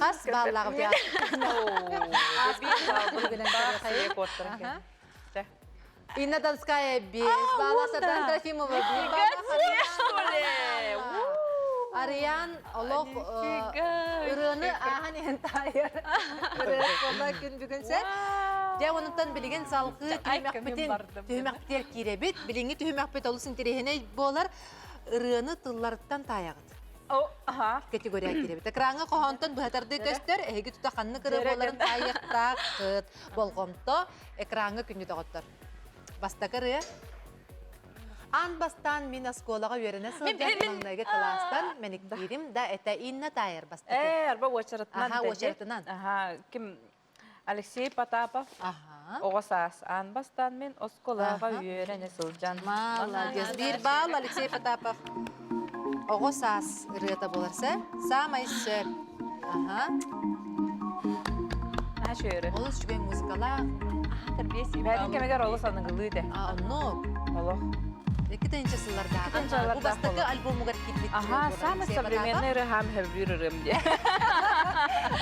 қас баллағы бия. Инна Донская без, Бала Сардан Трофимова Ариан, Олох, Ирыны, Ахан Ентайыр. Сонда күн бүгінсе. Де онықтан білген салқы түймәкпетер керебет. Біліңі түймәкпет олысын терехіне болар. Ирыны тылларыттан таяғыд. Категория керебет. Экраңы қоғантан бұхатарды көстер, әйгі тұтақанны кірі боларын таяқтақ қыт. Болғымто экраңы күнді дағыттар. Бастакары. Ан бастан мен асколаға веріне сылжан маңнайғы кластан менік керім да әті инна тайыр бастакы. Арба очеретнан. Очеретнан. Ким Алексей Потапов. Оғасас. Ан бастан мен асколаға веріне сылжан. Молодец. Bir бал Алексей Потапов. Оғасас ұрыта боларса. Самайсы. Шөйрі. Олыс жүген музыкала. Бәдін кемегер олы санығылыйды. Онно. Олық. Екі тәнші сылларда. Бұл бастықы альбомығар кетбет. Самый современный рыхам хәрбюрірім де.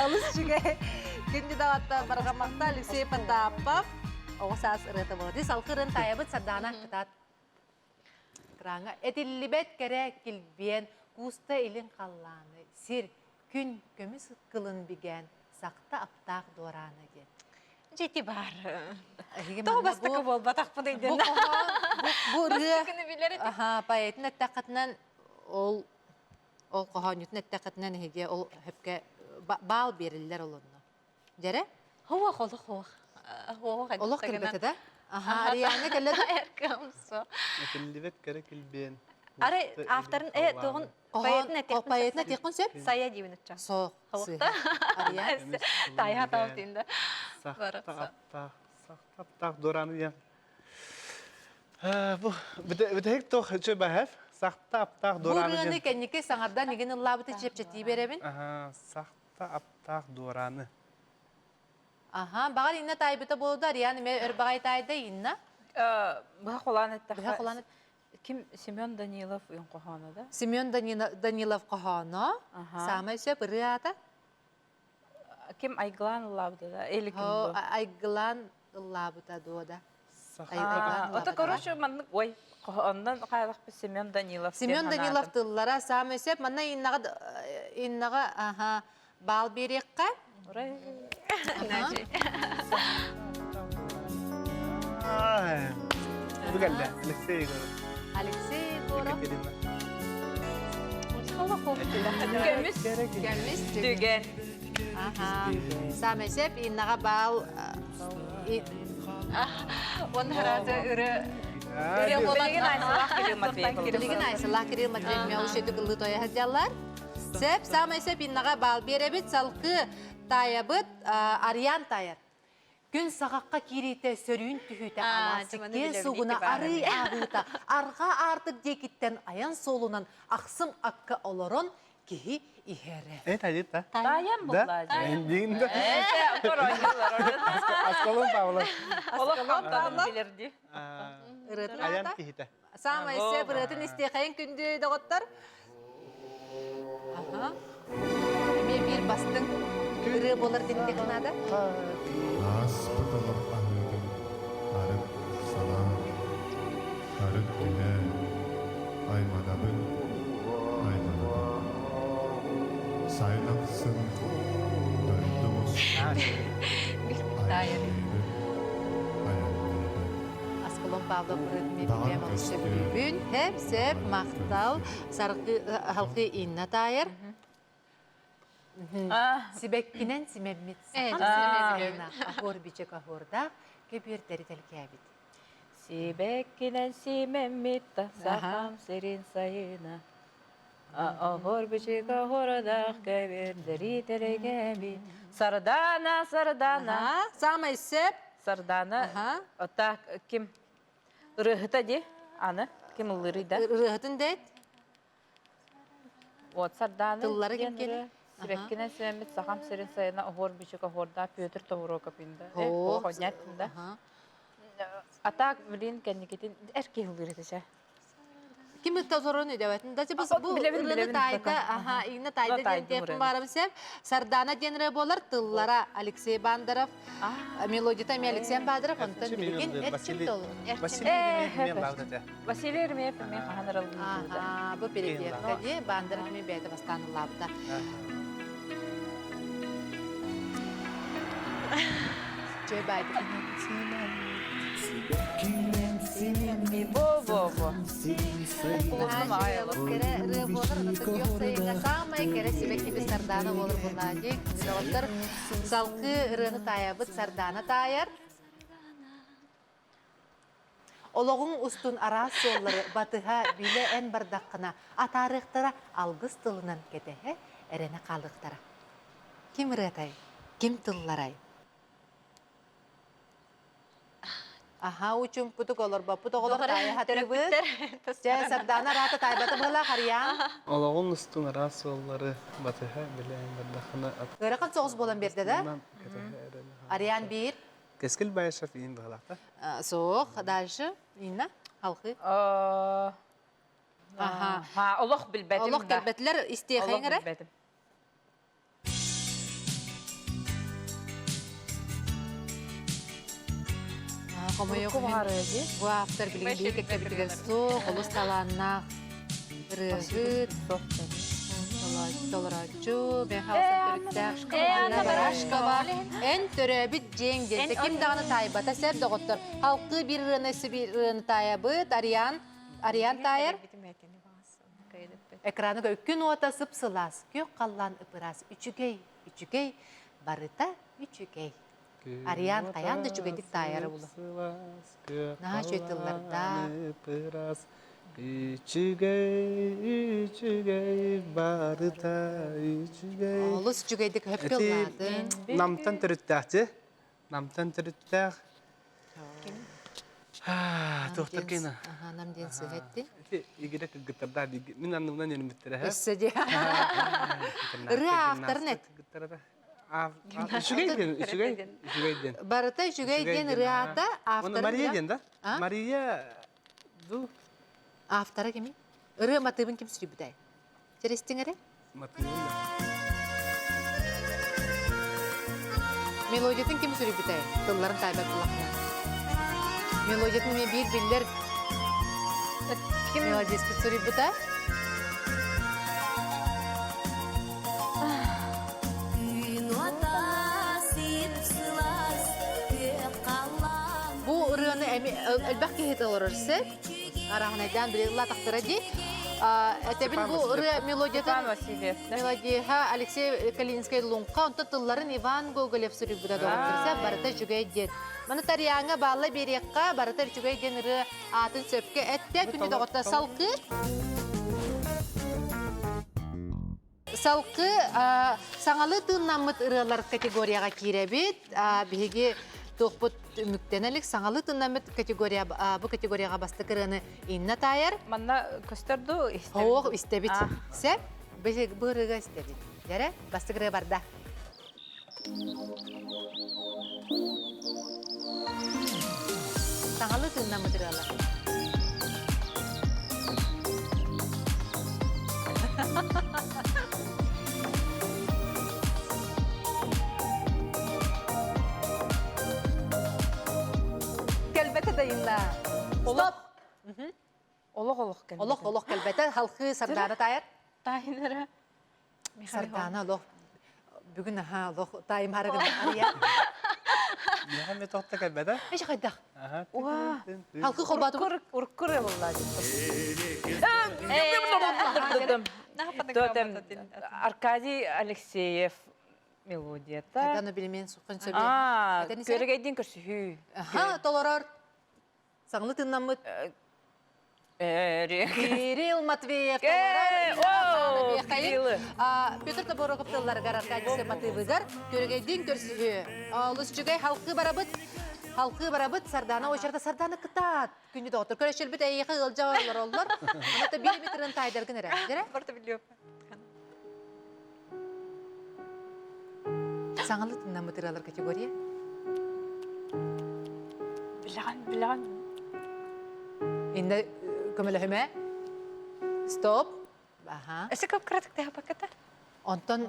Олыс жүге. Кенде дағатта барғамақта Алексей Потапов. Оғасас ұрыта болады. Салқырын тайабыт сардана кытат. Краңа. Этиллибет керек келбен. Куста илін қалланы. Сир күн көміс қылын биген. Сақта аптақ дораны ген. Жети бар. Тоғы бастықы бол, батақ бұдайден. Бұл Бастықыны білер еді. Пайетін әттәқатынан ол қоғанютын әттәқатынан әйге ол хөпке бал берілілер олынна. Жәрі? Хоуақ, олық. Олық кірбеті да? Арияны кәледі? Әркімсі. Әкілдівет кәрі кілбен. Ары, авторын тоғын пайетін әттеқін сөп? Сая деймін үтчі. Соқ. Хоуақта. Тайға тауып дейінді. Сақтап дораны ден. Бітек тоқ үші бәхәв. Сақтап дораны Бұл ден. рыны кәнеке саңардан еген лабыты чепчеті беремін? Сақтап дораны. Бағар инна тайбыта болды, Арияны мен өрбағай тайды инна? Бұға қолан әттіқ. Бұға қолан әттіқ. Ким Семен Данилов үйін қоғаны да? Семен Данилов қоғаны. Самай сөп ұрыата? Ким Айглан лабды да? Элі кім бұл? Айглан лабыта дода. Ота көріші манның, ой, қоғандан қайлық біз Семен Данилов. Семен Данилов тыллара самай сөп, манна иннаға бал берекқа. Урай. Бүгәлі, Алексей Егоров. Алексей Егоров. Екатерина. Кәміс Дүген. Самай сөп, иннаға бал... Оны разы үрі... Білеген айсылақ Кирилл Матвеев. Білеген айсылақ Кирилл Матвеев мәуш өті күлі тойы хадялар. Сөп, самай сөп, иннаға бал беребет, салқы таябыт, Ариян тайыр. Күн сағаққа керейті сөрін түхіті аласыке суғына ары ағыта, арға артық декеттен аян солынан ақсым аққа олырын кейі ихері. Тайдет, да? Таян бұлда. Дейін да. Асколын Павлов. Олық қамтанын білерді. Аян кейті. Самай сөп, ұратын істеқайын күнді доғыттар. Мен бір бастың үрі болыр деңде қынады. Аспытылып аңыдым, арып сана, арып күне, айманабын, сайнақсын, дойдымыз, Тайыр. аяннейді. Асколон Павлов Рыдми Билем Сөбүбүн, хеп сеп мақтал сарғы халқы инна тайыр. Сибеккинен симеммит сахам ахор бичек ахорда кебертери телкебит. Сибеккинен симеммитта сахам сирин сайына. Ахор бичика хорадах кебердери телегеби. Сардана, сардана. Самай сеп. Сардана. Ота ким? Рыхта ди? Аны? Ким ылырыда? Рыхтын дейт. Вот сардана. Тыллары ким келе? Сибеккинен симеммит сахам сирин сайына. Ахор бичика хорда Петр Тавро капинда. Охонятында. Атак билин кенникетин эрке ылырыда. Ким тазорон өдәвәтен. Дәсе біз бұл Билебин, рыны тайда, игна тайда ден тепін барым сеп. Сардана денре болар, тыллара Алексей Бандаров, мелодита ми Алексей Бандаров, онтан билген әрчім толы. Василий Ермеев мен қағанырылын Бұл перебиевка де Бандаров ми бәйді бастаны лапта. Жой байды. Во-во-во. Самай кере сибекки біз сардана болыр бұлады. Мидалаттар салқы ұрыны таябыт сардана тайыр. Олығың ұстын ара соллары батыға білі ән бардаққына атарықтара алғыз тылынан кетеге әрені қалықтара. Кім ұрытай? Кім тылларай? Аха, учум путук олар ба, путук олар тайы хатырыбыт. Жа сардана раты тайбаты бұла қариян. Олағын ұстың арасы олары батыға білейін бардақына Ғырақын соғыз болан берді да? Ариян бір. Кескіл байышап ең бағалақта. Соқ, дальше. Инна, халқы. Олық білбәдім. Олық кәлбәтілер істейхен ғыры? Bu hafta bilin bir tek bir soğuk olus talanna rıhıt dolaracı ben halsın barashkava en törebit jeng dedi kim dağını taybata seb doktor halkı bir rınesi bir rını taybıt Ariyan tayır ekranı gökün otasıp sılas gök kallan ıpıras üçügey barıta üçügey Ariyan kayan da çügedik tayarı bulu. Naha çötüllarda. Üçügey barıta üçügey. Olus çügedik hep yıllardı. Namtan törüttəxti. Namtan törüttəx. Doktor kena. Aha, nam den sıhhetti. İgide gıtırda. Min anımdan yenim bittere. Össedi. Irı aftarın et. Üçügeyden. Barıta üçügeyden rıhata aftarın. Onu Maria den da. Maria du. Aftara kimi? Irı matıbın kim sürü büday? Çerestin ere? Matıbın da. Melodiyetin kim sürü büday? Tılların taybat kulakına. Melodiyetin mi bir biller? Melodiyesi sürü büday? Bu ırığını elbette hit olursa, arağınaydan bir yılla takdira di. Tabii bu ırığı melodiyadan melodiya Alexey Kalinskaya Lunka, onda tılların Ivan Gogolev sürü bu da doğurtursa, barata jügey den. Bana tarihanga bağlı bir yakka, barata jügey den ırığı atın söpke ette, tünü doğutta salkı. Salkı sağalı tığınamıt ırılar kategoriyaga kirebit. Bihigi tohput müktenelik sağalı tığınamıt kategoriya bu kategoriyaga bastı kırığını inna tayar. Manna gösterdi istedim. Oh istebit. Sep bu ırıga istebit. Jere bastı kırığı barda. Sağalı tığınamıt ırılar. Kelbete deyinla. Stop. Oluk geldi. Olok kelbete halkı sardana tayar. Tayinara. Sardana olok. Bugün ha olok tayım haragın arıya. Muhammed tohta kalbada. Eş kaydak. Aha. Halkı kolbatı bu. Уркур буллаа. Аркадий Алексеев мелодията. Кайданы билмен сукын сөбе. Көргейдин көрсүхүү. Aha, толорор. Саңлы тыннамыт. Кирилл Матвеев толорор. Петр Таборогов тылларгар Аркадий Сепатывыгар. Көргейдин көрсүхүү. Алыс жүгей халкы барабыт сардана ойшарда сардана кытат. Күнү доктор көрөшөлбүт эйхи ылжабалар оллар. Аната 1 метрин тайдыргын эре. Дере? Барта билип. Саңлы тыннамыт ыралар категория. Билган. Инде көмөлөмө. Стоп. Аха. Эсе көп кратык да пакета. Онтон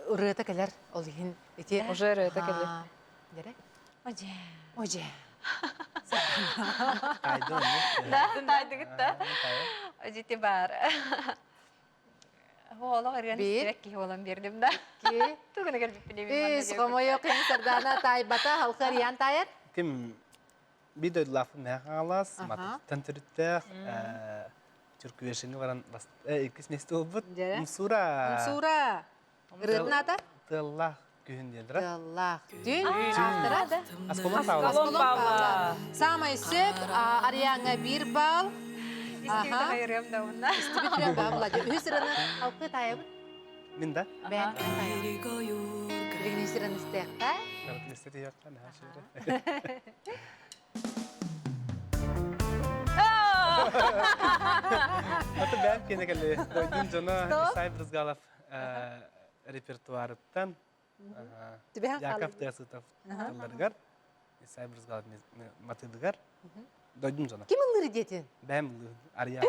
ырыта келер олихин эти Уже ырыта келер. Дере? Оже. Оже. Кайда Да, дигитта. Ожити бар. Ола гырган Bir. истек ки олам бердим да. Ки. Тугуна келип билебин. Biz komoyo kıyım sardana taybata halkar yan tayar. Kim bir de lafı ne halas, Aha. mattan türütte, Türk versiyonu varan bas, ikis nesti olbut, Jere. Msura. Sura. Rıdın ata? Tıllah gühün diyedir. Allah. Dün çahtara da. Askolon tavlas. Askolon pavla. Sama isip ariyanga bir bal. Истек да хайрым да унна. Bitiriyor babla. Hüsranı halkı tayabı. Minda. Ben tayabı. Bilgin hüsranı istekta. Karat listeti yok lan ha şöyle. Atı ben kene kelle. Koydun cana Cyprus Galaf repertuarıttan. Tübehan kaldı. Yakaf Dersutov tıllargar. Cyprus Galaf matıdıgar. Doydum cana. Kim ılır diyetin? Ben bunu araya.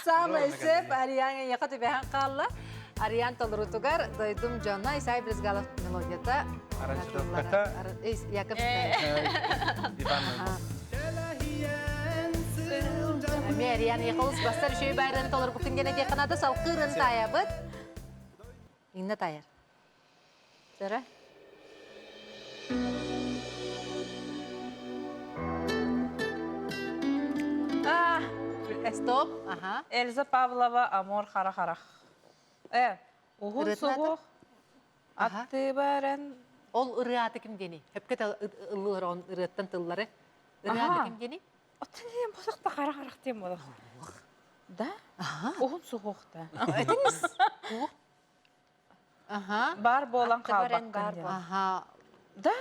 Sama isip ariyanga yaka tübehan kalla. Ariyan tolrutugar doydum jonna isay brizgalov melodiyata. Aranjör kata. Yakaf. Ivan. Merian yakalus basar şöyle bayran tolur bugün gene de kanada salkırın tayabıt. İnne tayar. Зара. Stop. Aha. Эльза Павлова Амор Харахарах. Угун Ырытын сугух. Aha. Атты баран. Ol ırıatı kim deni? Hep kete ılır on ırıattan tılları. Irıatı Aha. kim deni? Оттен босақта харахарах дем болот. Да? Угун сугух да. Etiniz. Aha. Бар болан Атты баран калбак. бар бол. Aha. Да?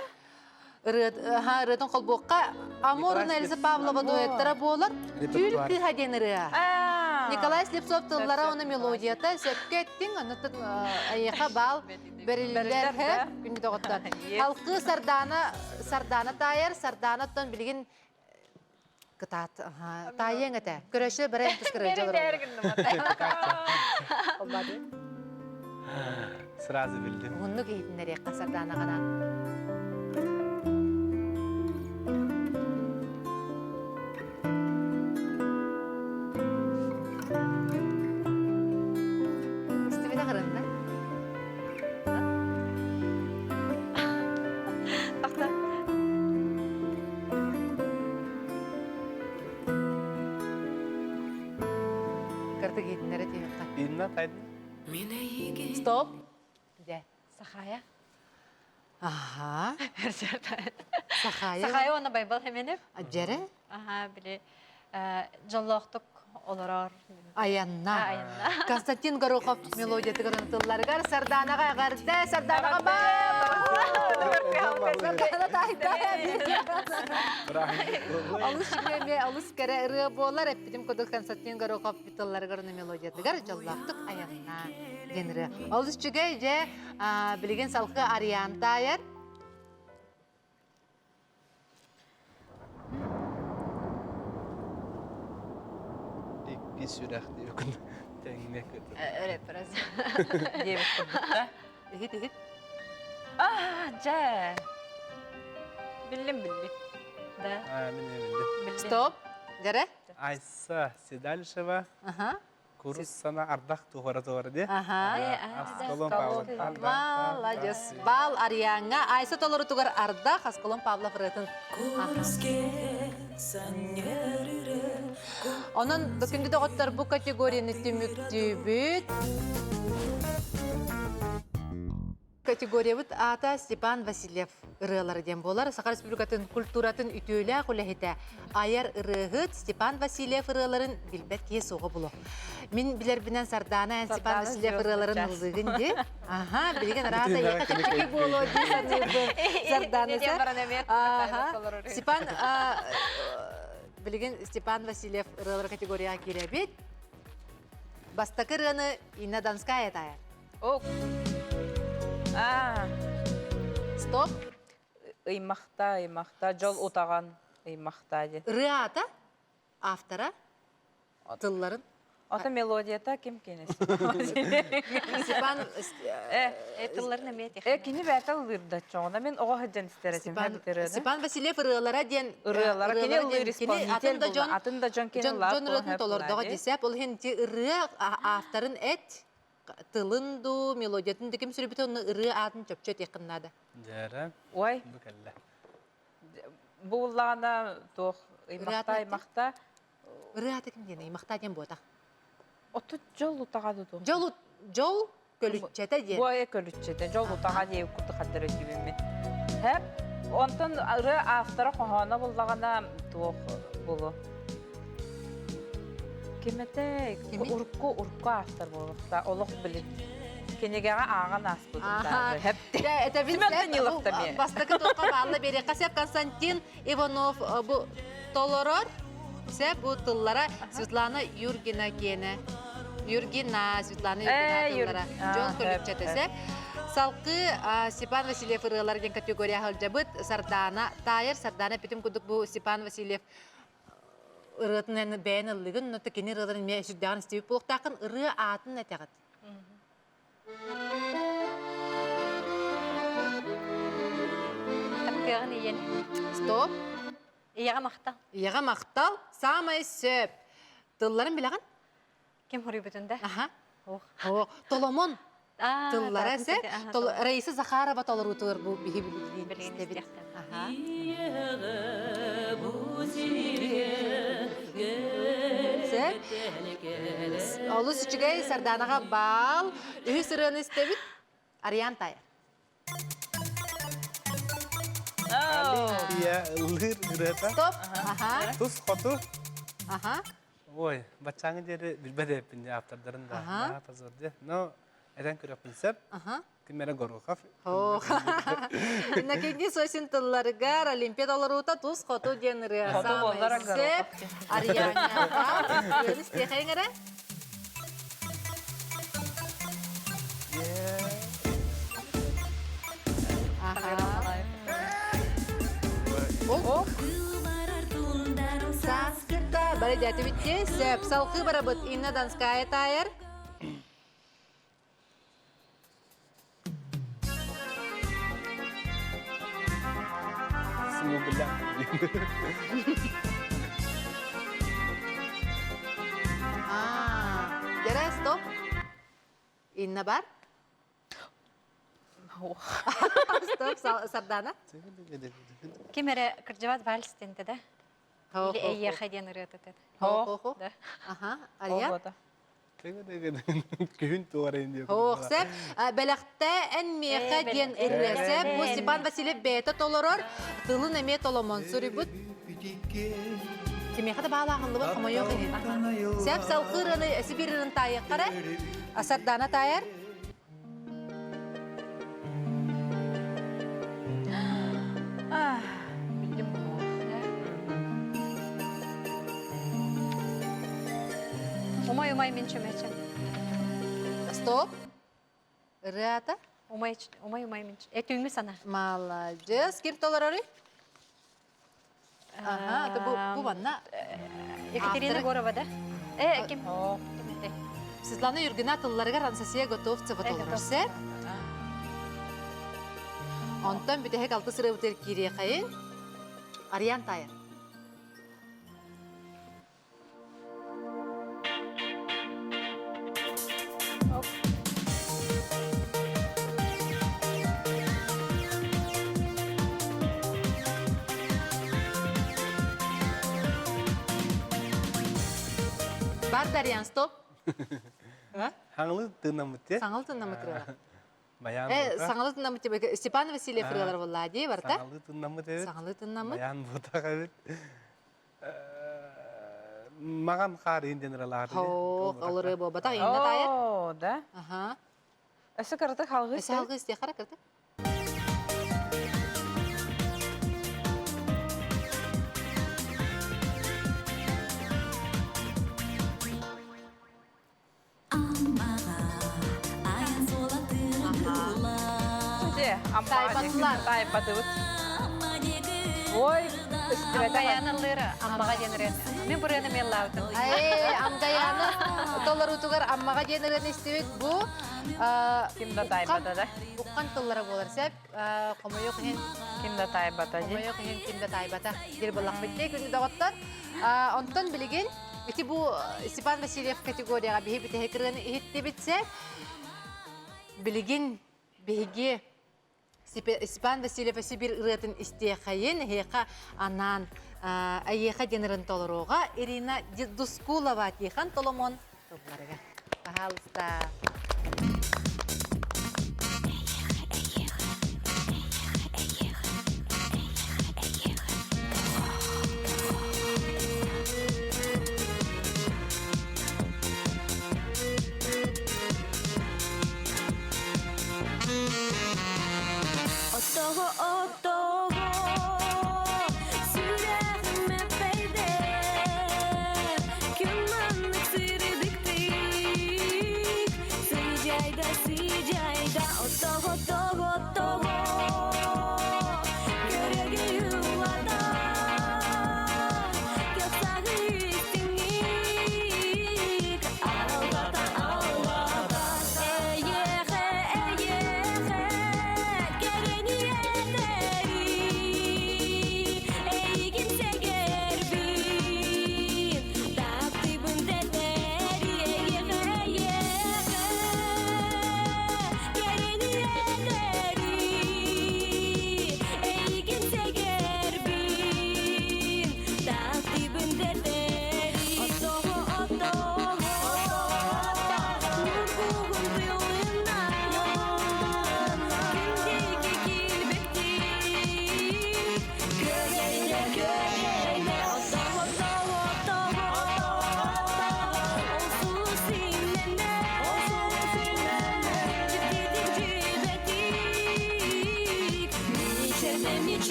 Rıdın kol boğqa. Amorun Elisa Pavlova duettara boğular. Türkü haden ırıa. Nikolay Slipsov tıllara onu melodiyata söpke ettin. Anıtın ayıqa bal. Beriller hep. Günü doğuttan. Halkı sardana tayar. Sardana bilgin kıtat. Tayen ete. Köröşü beren kıskırıcı olur. Olmadı. Sırası bildim. Bunu giydin nereye sardana kadar. İstemede kırın lan. Такта. Kırdı giydin nereye diyor. İnna taydın. Stop. De. Сахая. Aha. Берсерта. Sahaya. Сахая оны байбал хеменеп. Acere. Ага, биле. Жоллоқтук олорор. Ayanna. Аянна. Konstantin Горохов melodiyatı kırıntıllargar. Sardana'ga garde. Sardana'ga bak. Sardana tayda. Alış şükreme, alış kere ırı boğular. Hep bizim koduk Konstantin Горохов bitollargar melodiyatı gar. Jolloqtuq ayanna. Genri. Alış şükrece bilgin salkı arayan tayar. Bir sürah diyor. Tengmek. Öyle biraz. Дебет курдукта. Ehit ehit. Жа. Bildim. Да. Ben ne bildim. Bildim. Stop. Jere. Aysa Sedalisheva, Aha. Курус сана ардах тухара де. Аха. Асколон Павлов. Молодец. Бал Арьянга. Айса толору тугар арда Асколон Павлов рытын. Onun бүгүнкү доготтор бу категорияны түмүктүбүт. Категория бут ата Степан Васильев ырылары дем болар. Саха Республикатын культуратын үтөөлө кулехите аяр ырыгыт Степан Васильев ырыларын билбет кие сого було. Мен билер бинен Сардана Степан Васильев ырыларын ылдыгын де. Ага, билген рата яка боло ди Сардана. Ага. Степан билген Степан Васильев ырылары категорияга киребит. Бастакы ырыны Инна Донская таяр. О. Стоп. Ыймақта, жол утаған ыймақта де. Рыата автора тылларын. Ата мелодията кем кенес? Степан Тылларын әмет Кені бәтал лырда чоңына мен оға хаджан істересім. Степан Васильев ырылара ден Ырылара кені лыр исполнитель бұл. Атында жон кені лап Жон рытын толордығы десеп, ол хенти ыры авторын әт тылынду, мелодиятын декем сүребіті оны ыры атын чөпчөт екіннады. Жәрі. Ой, Бүкәлі. бұллағына тоқ ыймақта. Ыры аты кім дені, имақта ден бота. Оты жол утағады тоқ. Жол көлүтчеті ден. Бұй көлүтчеті, жол утаға дейі күрді қадыр өтібімен. Хәп, онтын ыры автора қоғаны бұллағына тоқ бұлы. Кемете урку автор болықта, олық білін. Кенегеға аған ас бұдында. Бастықы тоққа бағылы бері. Қасеп Константин Иванов бұл толорор. Бұл тыллара Светлана Юргина кені. Светлана Юргина тыллара. Жол көлікчетесі. Салқы Степан Васильев ырылар ден категория ғылжабыт. Сардана тайыр. Сардана бітім күдік бұл Степан Васильев ырытын бәйін ылығын. Ноты кені ырыларын мен сүрдіған істеуіп болықтақын ыры атын әтеғат. Тапкығын иен. Стоп. Ияға мақтал. Ияға мақтал, самай сөп. Тылларын біліған? Кем хұры бүтінді? Аха. Толомон. Тыллары сөп. Раиса Захарова толыр ұтылыр бұл бігі білі. Олы сүчігей Сарданаға бал. Үхі сұрыны істебіт. Ариан тайыр. Олимпия лыр ырыта. Стоп. Тус қоту. Ой, бачаңы дері білбәді әпінде автордарын да. Тазорды. Но, әден көріп білсеп, кімері ғорғықав. Накенде сөйсін тылларығар Олимпиада оларуыта тұз қоту денірі. Самай сөп. Арианға бал. Өніс текайыңыры? Саскыта. Бары дәті бітте. Сөп. Салқы бары бұд. Инна Донская тайыр. Сыму біля. Дәрі, стоп. Инна бар. Стоп, Сардана. Кемері кіржават вальстенді да? Или әйе қайден ұрыты Хо-хо-хо. Алия. Күйін туарайын деп. Хоқсеп, бәліқті ән меқа ден үресеп, бұл Степан Васильев бәйті толырыр, тылын әме толымон сүрі бұд. Темеқі да бағылағынды бұл қымай оқ ең. Сәп салқырыны, Сибирінің тайық қары, Сардана тайыр. Білдім бұл. Умай мен чөмәчен. Стоп. Рата. Умай мен чөмәчен. Өтіңгі сана. Молодец. Кем толыр оры? Ага, бұл банна. Екатерина Горова, да? Кем? Светлана Юргина тылларыға Ансасия Готовцева толыр. Сәп. Онтан бүтәхек алты сыры өтер кире қайын. Ариан тайыр. Бар Дарьян, стоп. Хаңлы тынамыте. Саңыл тыннамы кірелер. Баян. Саңылы тыннамы тебе Степан Васильев кірелер болла, дей бар та? Хаңлы тынамыте. Саңылы тыннамы. Баян бұтаға бет. Маған қар инденіралар. Хоқ, олыры бол. Батақ енді тайыр. О, да. Аха. Эсі кырты халғы Эсі алғы істе қара кірді. Аммаға аян солатырын була Тайбатылар. Тайбатыбыт. Амма деги Ой, Амгаянылыры, аммаға денірен. Мен бұрыны мен лаутын. Амгаяны толар утугар аммаға денерен істебек бұ. Кимда тайбата да? Бұққан толлары болар сәп. Қомайық хен, Кимда тайбата же? қомайық хен кемді тайбата. Дер болақ бітте күнді дағыттан. Онтан білеген, беті бұл Степан Васильев категорияға бейі біте хекірген ехетте бітсе, білеген бейге Степан Васильев Сибир ыратын истеқайын, хеқа анан айеқа денерін толыруға Ирина Дускулова тейхан толымон топларыға. Пожалуйста. 어떠고 수량의 baby 그만 늑스를 빅빅 CJ다 어떠고 그려게 유하다 격상을 있으니 알아가다 에예해 깨레니 에데이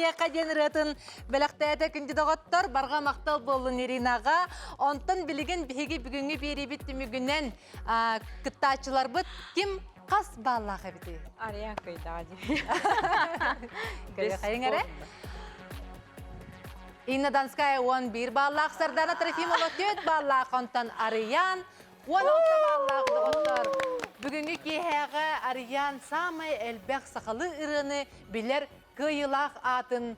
хияқа ден ратын бәләқтәді күнді доғыттыр, барға мақтал болын Иринаға. Онтын білген бігі бүгінгі бері бітті мүгінен күттачылар бұд. Кім қас баллаға біті? Ариян кайда ди. Қайын әрі? Инна Донская 11 баллақ, Сардана Трофимова 4 баллақ, онтан Ариян 16 баллақ доғыттыр. Бүгінгі кейхәға Ариян самай әлбәқ сақалы ұрыны білер күйілақ атын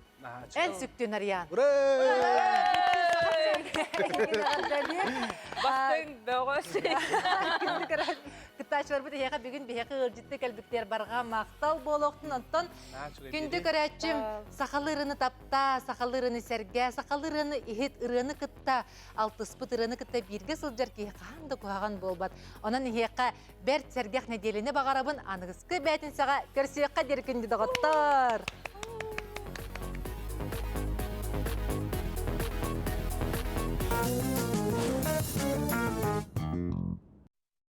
ән сүктін Ариян. Бастың бөғөсі. Кыттачылар бұды хеға бүгін бейхі ұржитті кәлбіктер барға мақтал болуқтын. Онтан күнді көрәтчім сақалы ұрыны тапта, сақалы ұрыны сәрге, сақалы ұрыны ихет ұрыны кытта, алтыспыт ұрыны кытта бірге сылжар кейі қанды көғаған болбад. Онан хеқа бәрт сәргеқ неделіне бағарабын анығысқы бәтін саға көрсеққа дер күнді доғыттар.